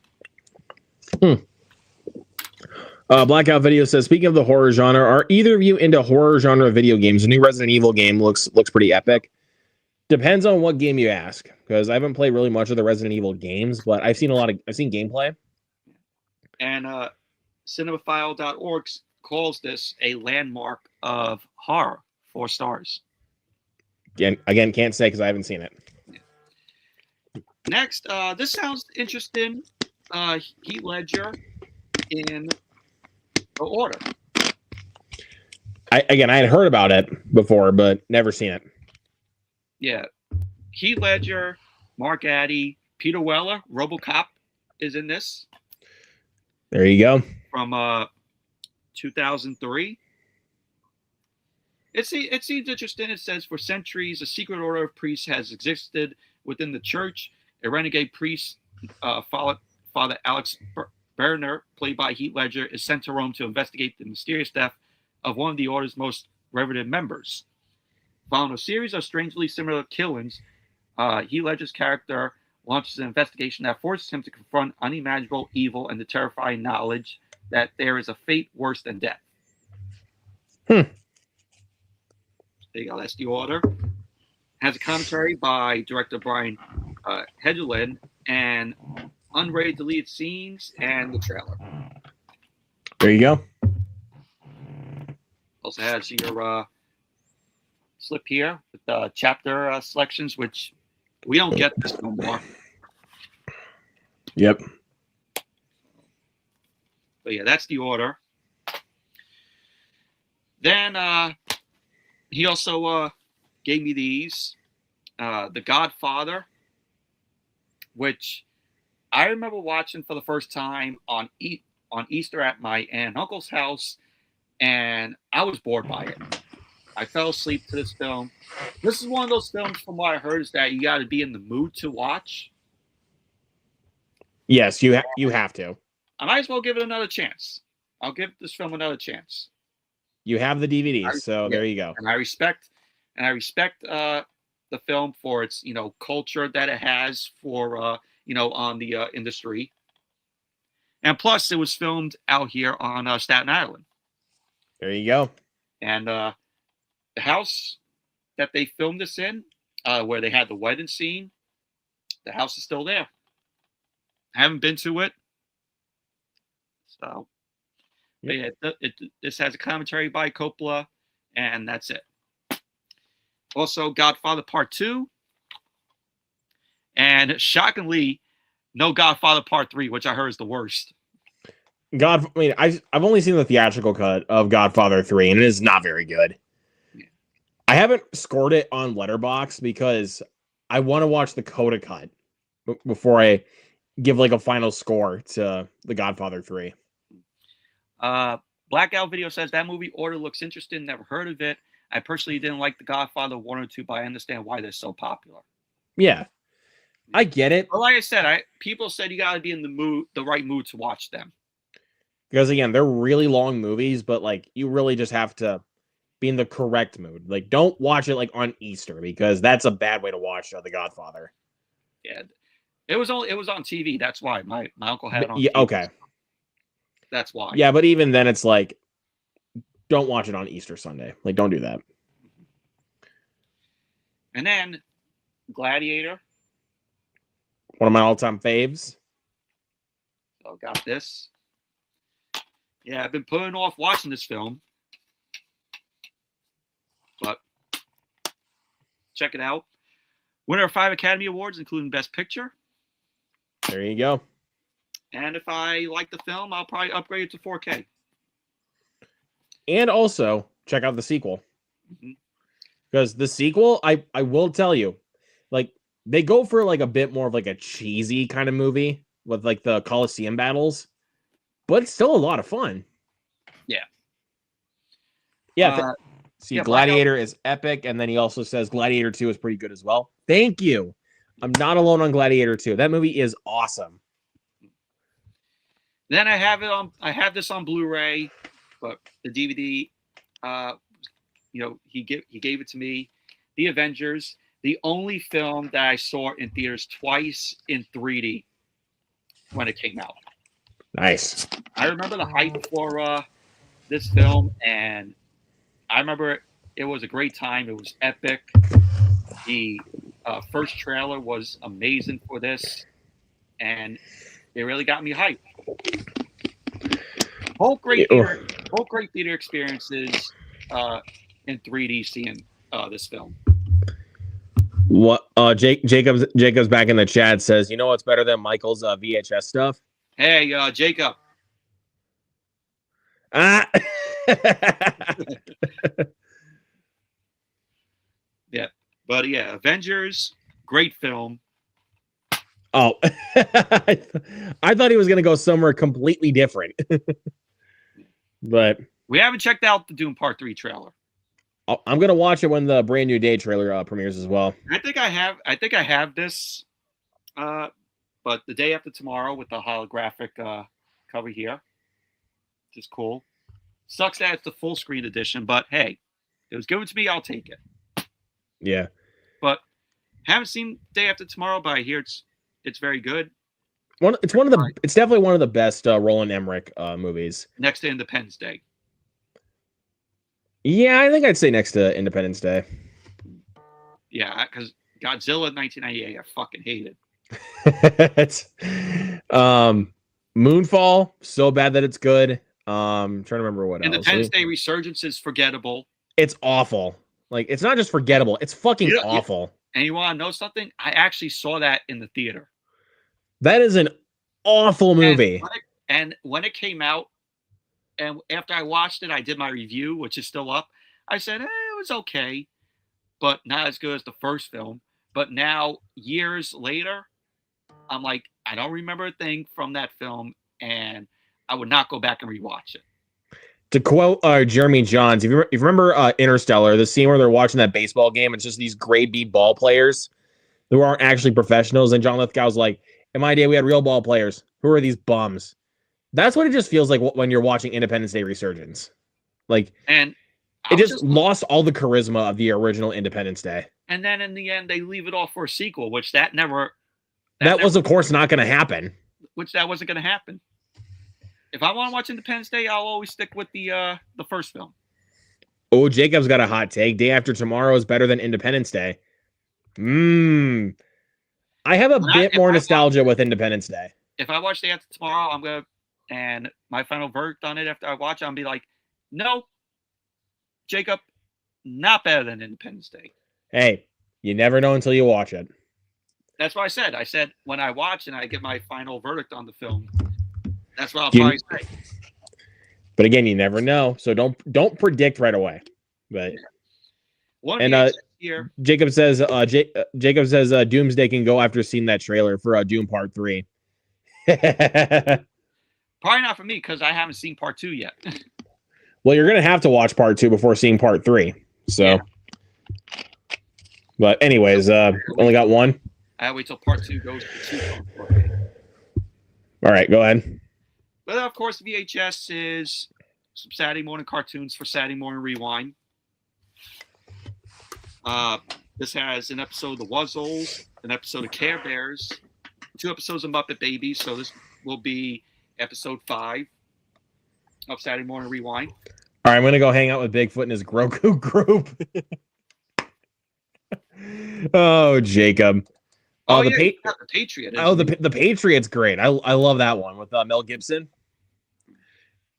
Blackout Video says, speaking of the horror genre, are either of you into horror genre video games? The new Resident Evil game looks pretty epic. Depends on what game you ask, because I haven't played really much of the Resident Evil games, but I've seen gameplay. And cinemaphile.org calls this a landmark of horror. 4 stars. Again, can't say because I haven't seen it. Yeah. Next, this sounds interesting. Heath Ledger in The Order. I had heard about it before, but never seen it. Yeah. Heath Ledger, Mark Addy, Peter Weller, RoboCop is in this. There you go. From 2003. It seems interesting. It says, for centuries, a secret order of priests has existed within the church. A renegade priest, Father Alex Berner, played by Heath Ledger, is sent to Rome to investigate the mysterious death of one of the order's most revered members. Following a series of strangely similar killings, Heath Ledger's character launches an investigation that forces him to confront unimaginable evil and the terrifying knowledge that there is a fate worse than death. There you go. That's The Order. Has a commentary by director Brian Hedlund and unrated deleted scenes and the trailer. There you go. Also has your slip here with the chapter selections, which we don't get this no more. Yep. But yeah, that's The Order. Then he also gave me these. The Godfather, which I remember watching for the first time on Easter at my aunt and uncle's house, and I was bored by it. I fell asleep to this film. This is one of those films, from what I heard, is that you got to be in the mood to watch. Yes, you have to. I might as well give it another chance. I'll give this film another chance. You have the DVDs, so there you go. And I respect the film for its culture that it has for on the industry. And plus, it was filmed out here on Staten Island. There you go. And the house that they filmed this in, where they had the wedding scene, the house is still there. I haven't been to it. So, yep. But yeah, this has a commentary by Coppola, and that's it. Also, Godfather Part 2. And shockingly, no Godfather Part 3, which I heard is the worst. I've only seen the theatrical cut of Godfather 3, and it is not very good. Yeah. I haven't scored it on Letterboxd because I want to watch the Coda cut before I give like a final score to the Godfather 3. Blackout Video says that movie Order looks interesting. Never heard of it. I personally didn't like The Godfather 1 or 2, but I understand why they're so popular. Yeah, I get it. But like I said, people said you got to be in the right mood to watch them. Because again, they're really long movies, but like you really just have to be in the correct mood. Like, don't watch it like on Easter because that's a bad way to watch The Godfather. Yeah, it was on TV. That's why my uncle had it on. Yeah, TV. okay. That's why. Yeah, but even then, it's like, don't watch it on Easter Sunday. Like, don't do that. And then Gladiator. One of my all-time faves. So got this. Yeah, I've been putting off watching this film, but check it out. Winner of 5 Academy Awards, including Best Picture. There you go. And if I like the film, I'll probably upgrade it to 4K. And also, check out the sequel. Because the sequel, I will tell you, like, they go for like a bit more of like a cheesy kind of movie with like the Coliseum battles, but it's still a lot of fun. Yeah. Yeah. See, Gladiator is epic, and then he also says Gladiator 2 is pretty good as well. Thank you. I'm not alone on Gladiator 2. That movie is awesome. Then I have this on Blu-ray, but the DVD, he gave it to me. The Avengers, the only film that I saw in theaters twice in 3D when it came out. Nice. I remember the hype for this film, and I remember it was a great time. It was epic. The first trailer was amazing for this, and it really got me hyped. Both great theater experiences in 3D seeing this film. What Jacob's back in the chat says, you know what's better than Michael's VHS stuff? Hey, Jacob. Ah. Yeah, but yeah, Avengers, great film. Oh, I thought he was gonna go somewhere completely different. But we haven't checked out the Doom Part 3 trailer. I'm gonna watch it when the Brand New Day trailer premieres as well. I think I have this, but the day after tomorrow with the holographic cover here, which is cool. Sucks that it's the full screen edition, but hey, it was given to me. I'll take it. Yeah, but haven't seen Day After Tomorrow, but I hear it's very good. It's definitely one of the best Roland Emmerich movies. Next to Independence Day. Yeah, I think I'd say next to Independence Day. Yeah, because Godzilla 1998, I fucking hated. Moonfall, so bad that it's good. Trying to remember what else. Independence Day Resurgence is forgettable. It's awful. Like, it's not just forgettable; it's fucking awful. And you want to know something? I actually saw that in the theater. That is an awful movie. And when it came out, and after I watched it, I did my review, which is still up. I said, it was okay, but not as good as the first film. But now, years later, I'm like, I don't remember a thing from that film, and I would not go back and rewatch it. To quote Jeremy Johns, if you remember Interstellar, the scene where they're watching that baseball game, it's just these grade B ball players who aren't actually professionals, and John Lithgow's like, in my day, we had real ball players. Who are these bums? That's what it just feels like when you're watching Independence Day Resurgence. Like, and it just lost all the charisma of the original Independence Day. And then in the end, they leave it off for a sequel, which that was, of course, not going to happen. Which that wasn't going to happen. If I want to watch Independence Day, I'll always stick with the first film. Oh, Jacob's got a hot take. Day After Tomorrow is better than Independence Day. I have a bit more nostalgia with Independence Day. If I watch Day After Tomorrow, and my final verdict on it after I watch it, I'll be like, no, Jacob, not better than Independence Day. Hey, you never know until you watch it. That's what I said. I said when I watch and I get my final verdict on the film, that's what I'll probably say. But again, you never know, so don't predict right away. But here, Jacob says Doomsday can go after seeing that trailer for Doom Part 3. Probably not for me because I haven't seen Part 2 yet. Well, you're gonna have to watch Part 2 before seeing Part 3. So, Yeah. but anyways, only got one. I wait till part 2 goes to 2. All right, go ahead. But of course, VHS is some Saturday morning cartoons for Saturday morning rewind. This has an episode of The Wuzzles, an episode of Care Bears, 2 episodes of Muppet Babies. So this will be episode 5 of Saturday morning rewind. All right, I'm gonna go hang out with Bigfoot and his Grogu group. Oh, Jacob. Oh, the yeah, the Patriot. The Patriot's great. I love that one with Mel Gibson.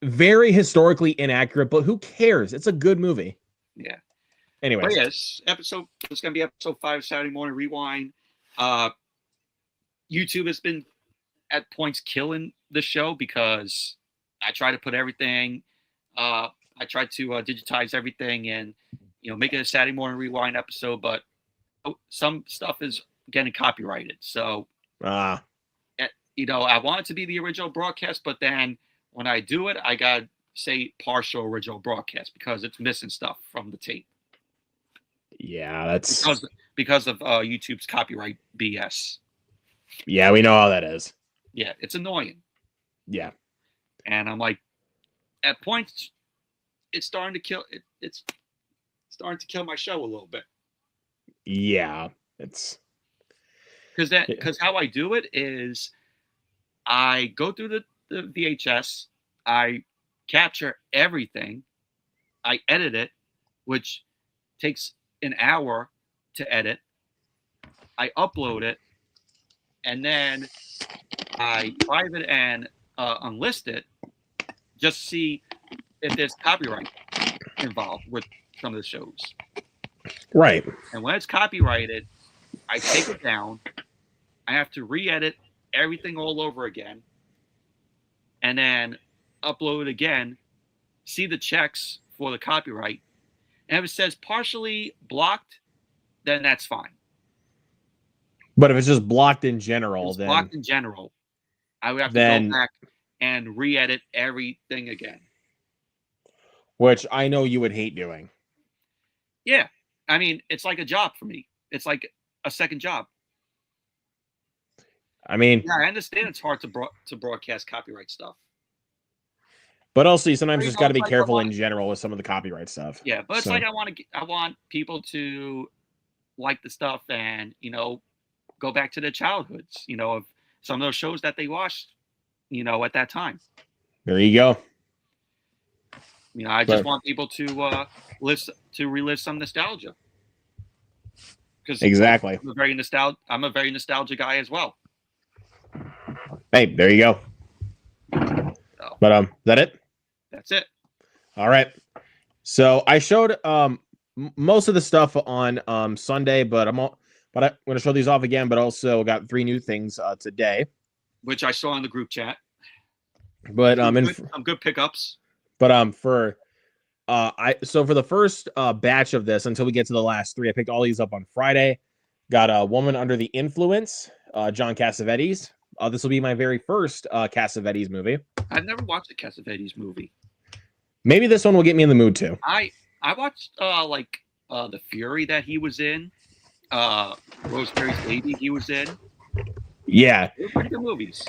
Very historically inaccurate, but who cares? It's a good movie. Yeah. Anyways. But yes, it's going to be episode 5 Saturday morning rewind. YouTube has been at points killing the show because I try to put everything. I try to digitize everything and make it a Saturday morning rewind episode, but some stuff is getting copyrighted. So, I want it to be the original broadcast, but then when I do it, I got to say partial original broadcast because it's missing stuff from the tape. Yeah, that's because of YouTube's copyright BS. Yeah, we know how that is. Yeah, it's annoying. Yeah, and I'm like, at points, it's starting to kill. It's starting to kill my show a little bit. Yeah, it's because how I do it is, I go through the VHS, I capture everything, I edit it, which takes an hour to edit. I upload it, and then I private and unlist it, just to see if there's copyright involved with some of the shows. Right. And when it's copyrighted, I take it down. I have to re-edit everything all over again, and then upload it again, see the checks for the copyright, and if it says partially blocked, then that's fine. But if it's just blocked in general, then blocked in general, I would have to go back and re-edit everything again. Which I know you would hate doing. Yeah. I mean, it's like a job for me. It's like a second job. I mean, yeah, I understand it's hard to broadcast copyright stuff. But also, you sometimes just got to be careful in general with some of the copyright stuff. Yeah, but it's like I want people to like the stuff and go back to their childhoods. Of some of those shows that they watched, at that time. There you go. I just want people to relive some nostalgia. Because exactly, I'm a very nostalgic guy as well. Hey, there you go. So, but is that it? That's it. All right. So I showed most of the stuff on Sunday, but I'm going to show these off again. But also got 3 new things today, which I saw in the group chat. But some good pickups. But for the first batch of this, until we get to the last 3, I picked all these up on Friday. Got A Woman Under the Influence, John Cassavetes. This will be my very first Cassavetes movie. I've never watched a Cassavetes movie. Maybe this one will get me in the mood too. I watched The Fury that he was in, Rosemary's Baby he was in. Yeah, they're pretty good movies.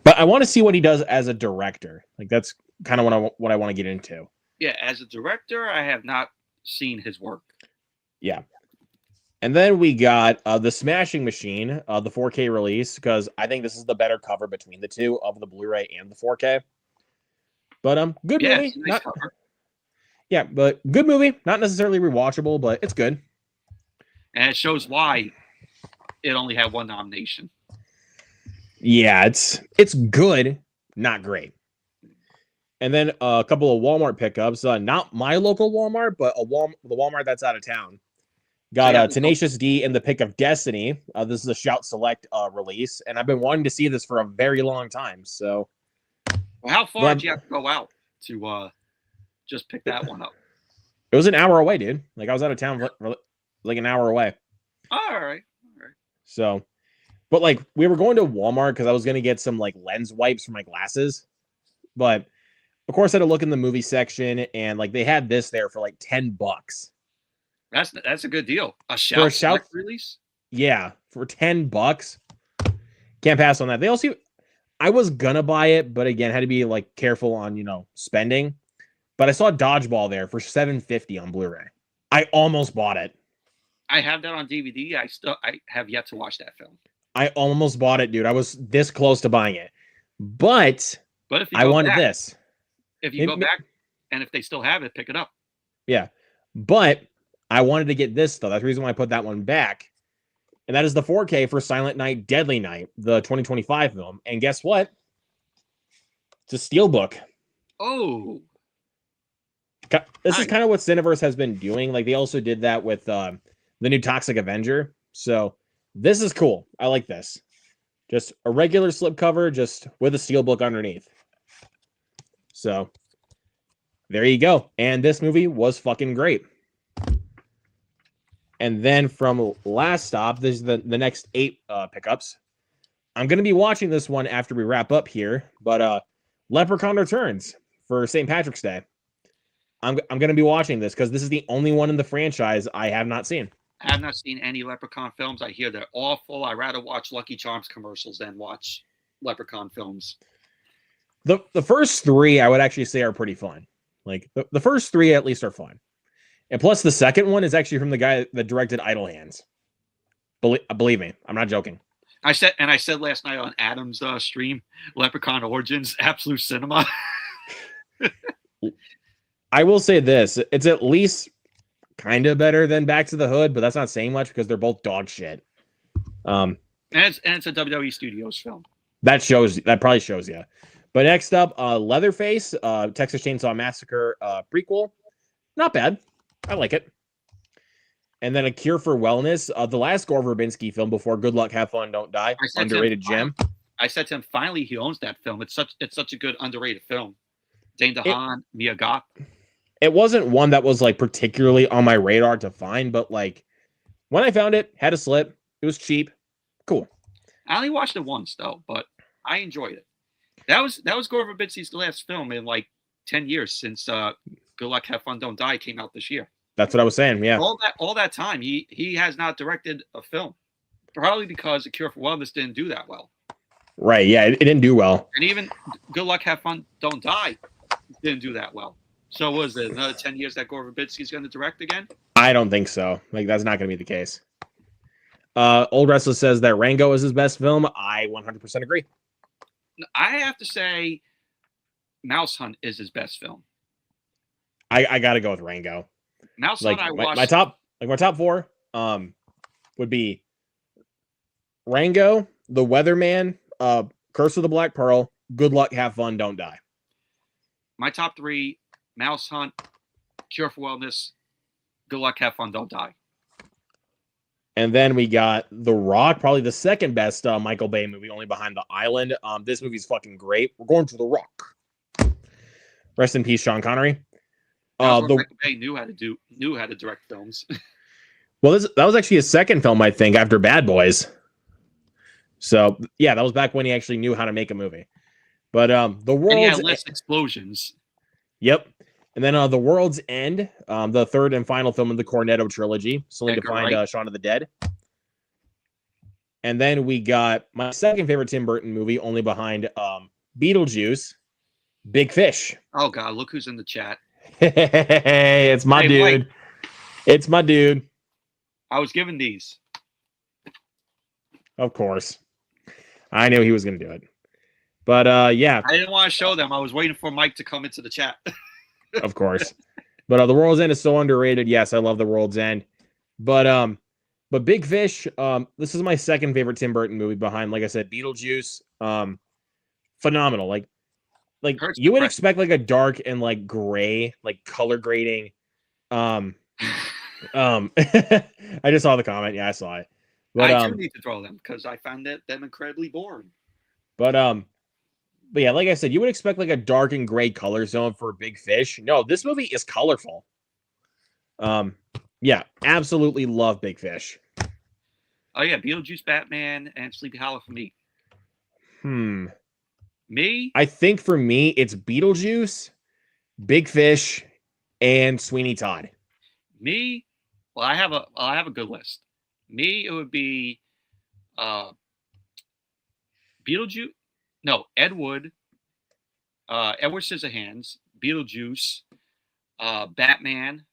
But I want to see what he does as a director. Like that's kind of what I want to get into. Yeah, as a director, I have not seen his work. Yeah. And then we got The Smashing Machine, the 4K release, because I think this is the better cover between the two of the Blu-ray and the 4K. But good movie. Nice cover. Yeah, but good movie. Not necessarily rewatchable, but it's good. And it shows why it only had 1 nomination. Yeah, it's good, not great. And then a couple of Walmart pickups. Not my local Walmart, but the Walmart that's out of town. Got Tenacious D and the Pick of Destiny. This is a Shout Select release, and I've been wanting to see this for a very long time. So, well, how far did you have to go out to just pick that one up? It was an hour away, dude. Like I was out of town for like an hour away. All right. So, but like we were going to Walmart because I was gonna get some like lens wipes for my glasses, but of course, I had to look in the movie section, and like they had this there for like $10 That's a good deal. A for a Shout shout. Select release. Yeah, for $10, can't pass on that. They also, I was gonna buy it, but again, had to be like careful on spending. But I saw Dodgeball there for $7.50 on Blu-ray. I almost bought it. I have that on DVD. I have yet to watch that film. I almost bought it, dude. I was this close to buying it, but if you I wanted back, this. If you go back, and if they still have it, pick it up. Yeah, but I wanted to get this though. That's the reason why I put that one back, and that is the 4K for Silent Night, Deadly Night, the 2025 film. And guess what? It's a steelbook. Oh, this is kind of what Cineverse has been doing. Like they also did that with the new Toxic Avenger. So this is cool. I like this. Just a regular slipcover, just with a steelbook underneath. So there you go. And this movie was fucking great. And then from last stop, this is the next 8 pickups. I'm going to be watching this one after we wrap up here. But Leprechaun Returns for St. Patrick's Day. I'm going to be watching this because this is the only one in the franchise I have not seen. I have not seen any Leprechaun films. I hear they're awful. I'd rather watch Lucky Charms commercials than watch Leprechaun films. The first 3 I would actually say are pretty fun. Like the first 3 at least are fun. And plus the second one is actually from the guy that directed Idle Hands. Believe me, I'm not joking. I said last night on Adam's stream, Leprechaun Origins, absolute cinema. I will say this, it's at least kind of better than Back to the Hood, but that's not saying much because they're both dog shit. And it's a WWE Studios film. That probably shows you. But next up, Leatherface, Texas Chainsaw Massacre prequel. Not bad. I like it. And then A Cure for Wellness, the last Gore Verbinski film before Good Luck, Have Fun, Don't Die. Underrated gem. I said to him, finally he owns that film. It's such a good underrated film. Dane DeHaan, Mia Goth. It wasn't one that was like particularly on my radar to find, but like when I found it, had a slip. It was cheap. Cool. I only watched it once though, but I enjoyed it. That was Gore Verbinski's last film in like 10 years since Good Luck, Have Fun, Don't Die came out this year. That's what I was saying. Yeah. All that time, he has not directed a film, probably because A Cure for Wellness didn't do that well. Right. Yeah, it didn't do well. And even Good Luck, Have Fun, Don't Die didn't do that well. So was it another 10 years that Gore Verbinski's going to direct again? I don't think so. Like that's not going to be the case. Old Restless says that Rango is his best film. I 100% agree. I have to say, Mouse Hunt is his best film. I got to go with Rango. Mouse Hunt. I watched. My top 4 would be Rango, The Weatherman, Curse of the Black Pearl, Good Luck, Have Fun, Don't Die. My top 3: Mouse Hunt, Cure for Wellness, Good Luck, Have Fun, Don't Die. And then we got The Rock, probably the second best Michael Bay movie, only behind The Island. This movie's fucking great. We're going to The Rock. Rest in peace, Sean Connery. Michael Bay knew how to direct films. Well, that was actually his second film, I think, after Bad Boys. So yeah, that was back when he actually knew how to make a movie. But The World's and he had less explosions. Yep. And then The World's End, the third and final film of the Cornetto trilogy, solely to find Shaun of the Dead. And then we got my second favorite Tim Burton movie, only behind Beetlejuice, Big Fish. Oh God, look who's in the chat. Hey, it's my dude. Mike. It's my dude. I was given these. Of course. I knew he was going to do it. But yeah. I didn't want to show them. I was waiting for Mike to come into the chat. Of course. But The World's End is so underrated. Yes, I love The World's End. But Big Fish, this is my second favorite Tim Burton movie behind, like I said, Beetlejuice. Phenomenal. Like you would expect like a dark and like gray, like color grading. I just saw the comment. Yeah, I saw it. But I do need to draw them because I found them incredibly boring. But yeah, like I said, you would expect like a dark and gray color zone for Big Fish. No, this movie is colorful. Yeah, absolutely love Big Fish. Oh yeah, Beetlejuice, Batman, and Sleepy Hollow for me. Me? I think for me, it's Beetlejuice, Big Fish, and Sweeney Todd. Me, well, I have a good list. Me, it would be Beetlejuice. No, Edward Scissorhands, Beetlejuice, Batman,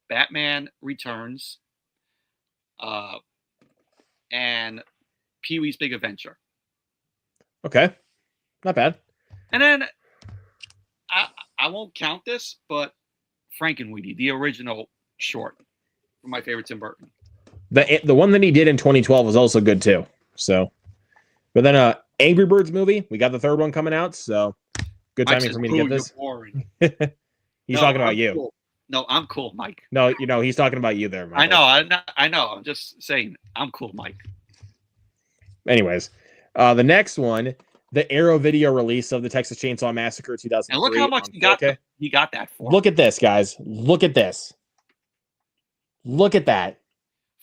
Batman Returns, and Pee Wee's Big Adventure. Okay, not bad. And then I won't count this, but Frankenweenie, the original short, from my favorite Tim Burton. The one that he did in 2012 was also good too. So, but then Angry Birds movie, we got the third one coming out. So, good timing for me to get this. He's talking about you. Cool. No, I'm cool, Mike. No, he's talking about you there, Mike. I know. I'm just saying, I'm cool, Mike. Anyways, the next one, the Arrow video release of the Texas Chainsaw Massacre 2003. And look how much he got that for. Look at this, guys. Look at this. Look at that.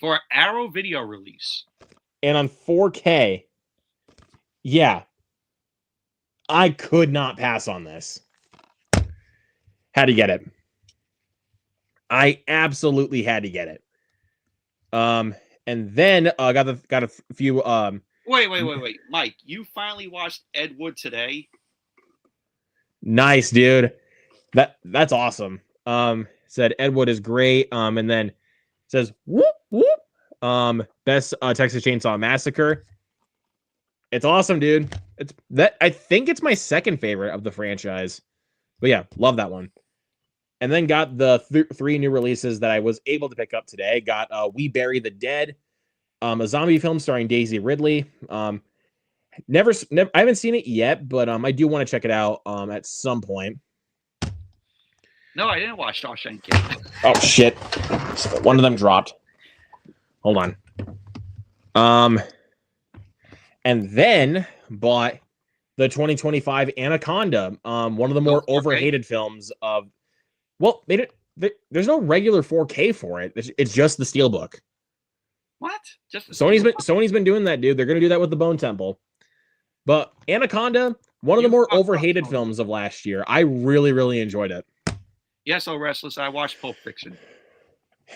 For an Arrow video release. And on 4K. Yeah. I could not pass on this. Had to get it. I absolutely had to get it. And then got a few Wait. Mike, you finally watched Ed Wood today? Nice, dude. That's awesome. Said Ed Wood is great. And then says whoop whoop. Best Texas Chainsaw Massacre. It's awesome, dude. I think it's my second favorite of the franchise. But yeah, love that one. And then got the three new releases that I was able to pick up today. Got We Bury the Dead, a zombie film starring Daisy Ridley. Never, I haven't seen it yet, but I do want to check it out at some point. No, I didn't watch Shawshank yet. Oh shit! One of them dropped. Hold on. And then bought the 2025 Anaconda. One of the more overhated films of. Well, there's no regular 4K for it. It's just the Steelbook. What? Sony's been doing that, dude. They're gonna do that with the Bone Temple. But Anaconda, one of the more overhated films of last year. I really, really enjoyed it. Yes, oh Restless. I watched Pulp Fiction.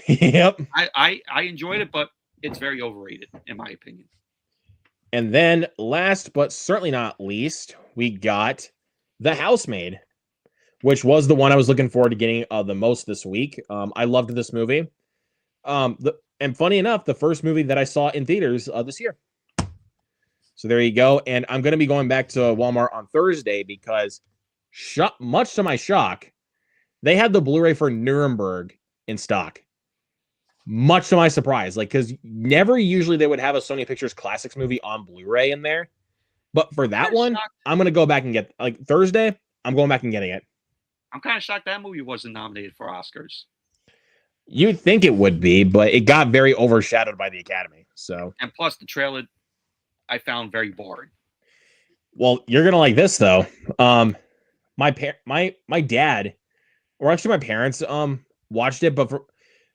Yep. I enjoyed it, but it's very overrated, in my opinion. And then last but certainly not least, we got The Housemaid, which was the one I was looking forward to getting the most this week. I loved this movie. And funny enough, the first movie that I saw in theaters this year. So there you go. And I'm going to be going back to Walmart on Thursday because, much to my shock, they had the Blu-ray for Nuremberg in stock. Much to my surprise. Because never usually they would have a Sony Pictures Classics movie on Blu-ray in there. But for that one, I'm going to go back and get, Thursday, I'm going back and getting it. I'm kind of shocked that movie wasn't nominated for Oscars. You'd think it would be, but it got very overshadowed by the Academy. So, and plus the trailer I found very boring. Well, you're gonna like this though. My dad, or actually my parents, watched it, but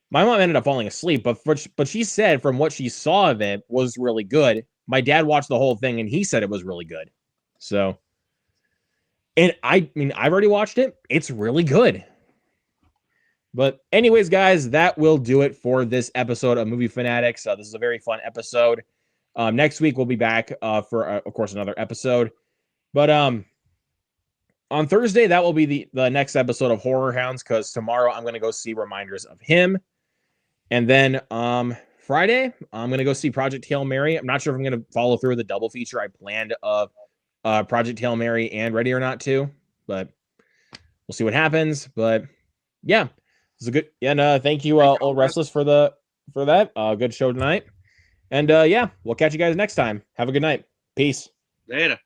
my mom ended up falling asleep. But she said from what she saw of it was really good. My dad watched the whole thing and he said it was really good. So, and I mean, I've already watched it. It's really good. But anyways, guys, that will do it for this episode of Movie Fanatics. This is a very fun episode. Next week, we'll be back for, of course, another episode. But on Thursday, that will be the next episode of Horror Hounds, because tomorrow I'm going to go see Reminders of Him. And then Friday, I'm going to go see Project Hail Mary. I'm not sure if I'm going to follow through with the double feature I planned of Project Hail Mary and Ready or Not 2. But we'll see what happens. But yeah. It's a good, and thank you, Old Restless, for that. Good show tonight. And yeah, we'll catch you guys next time. Have a good night. Peace. Later.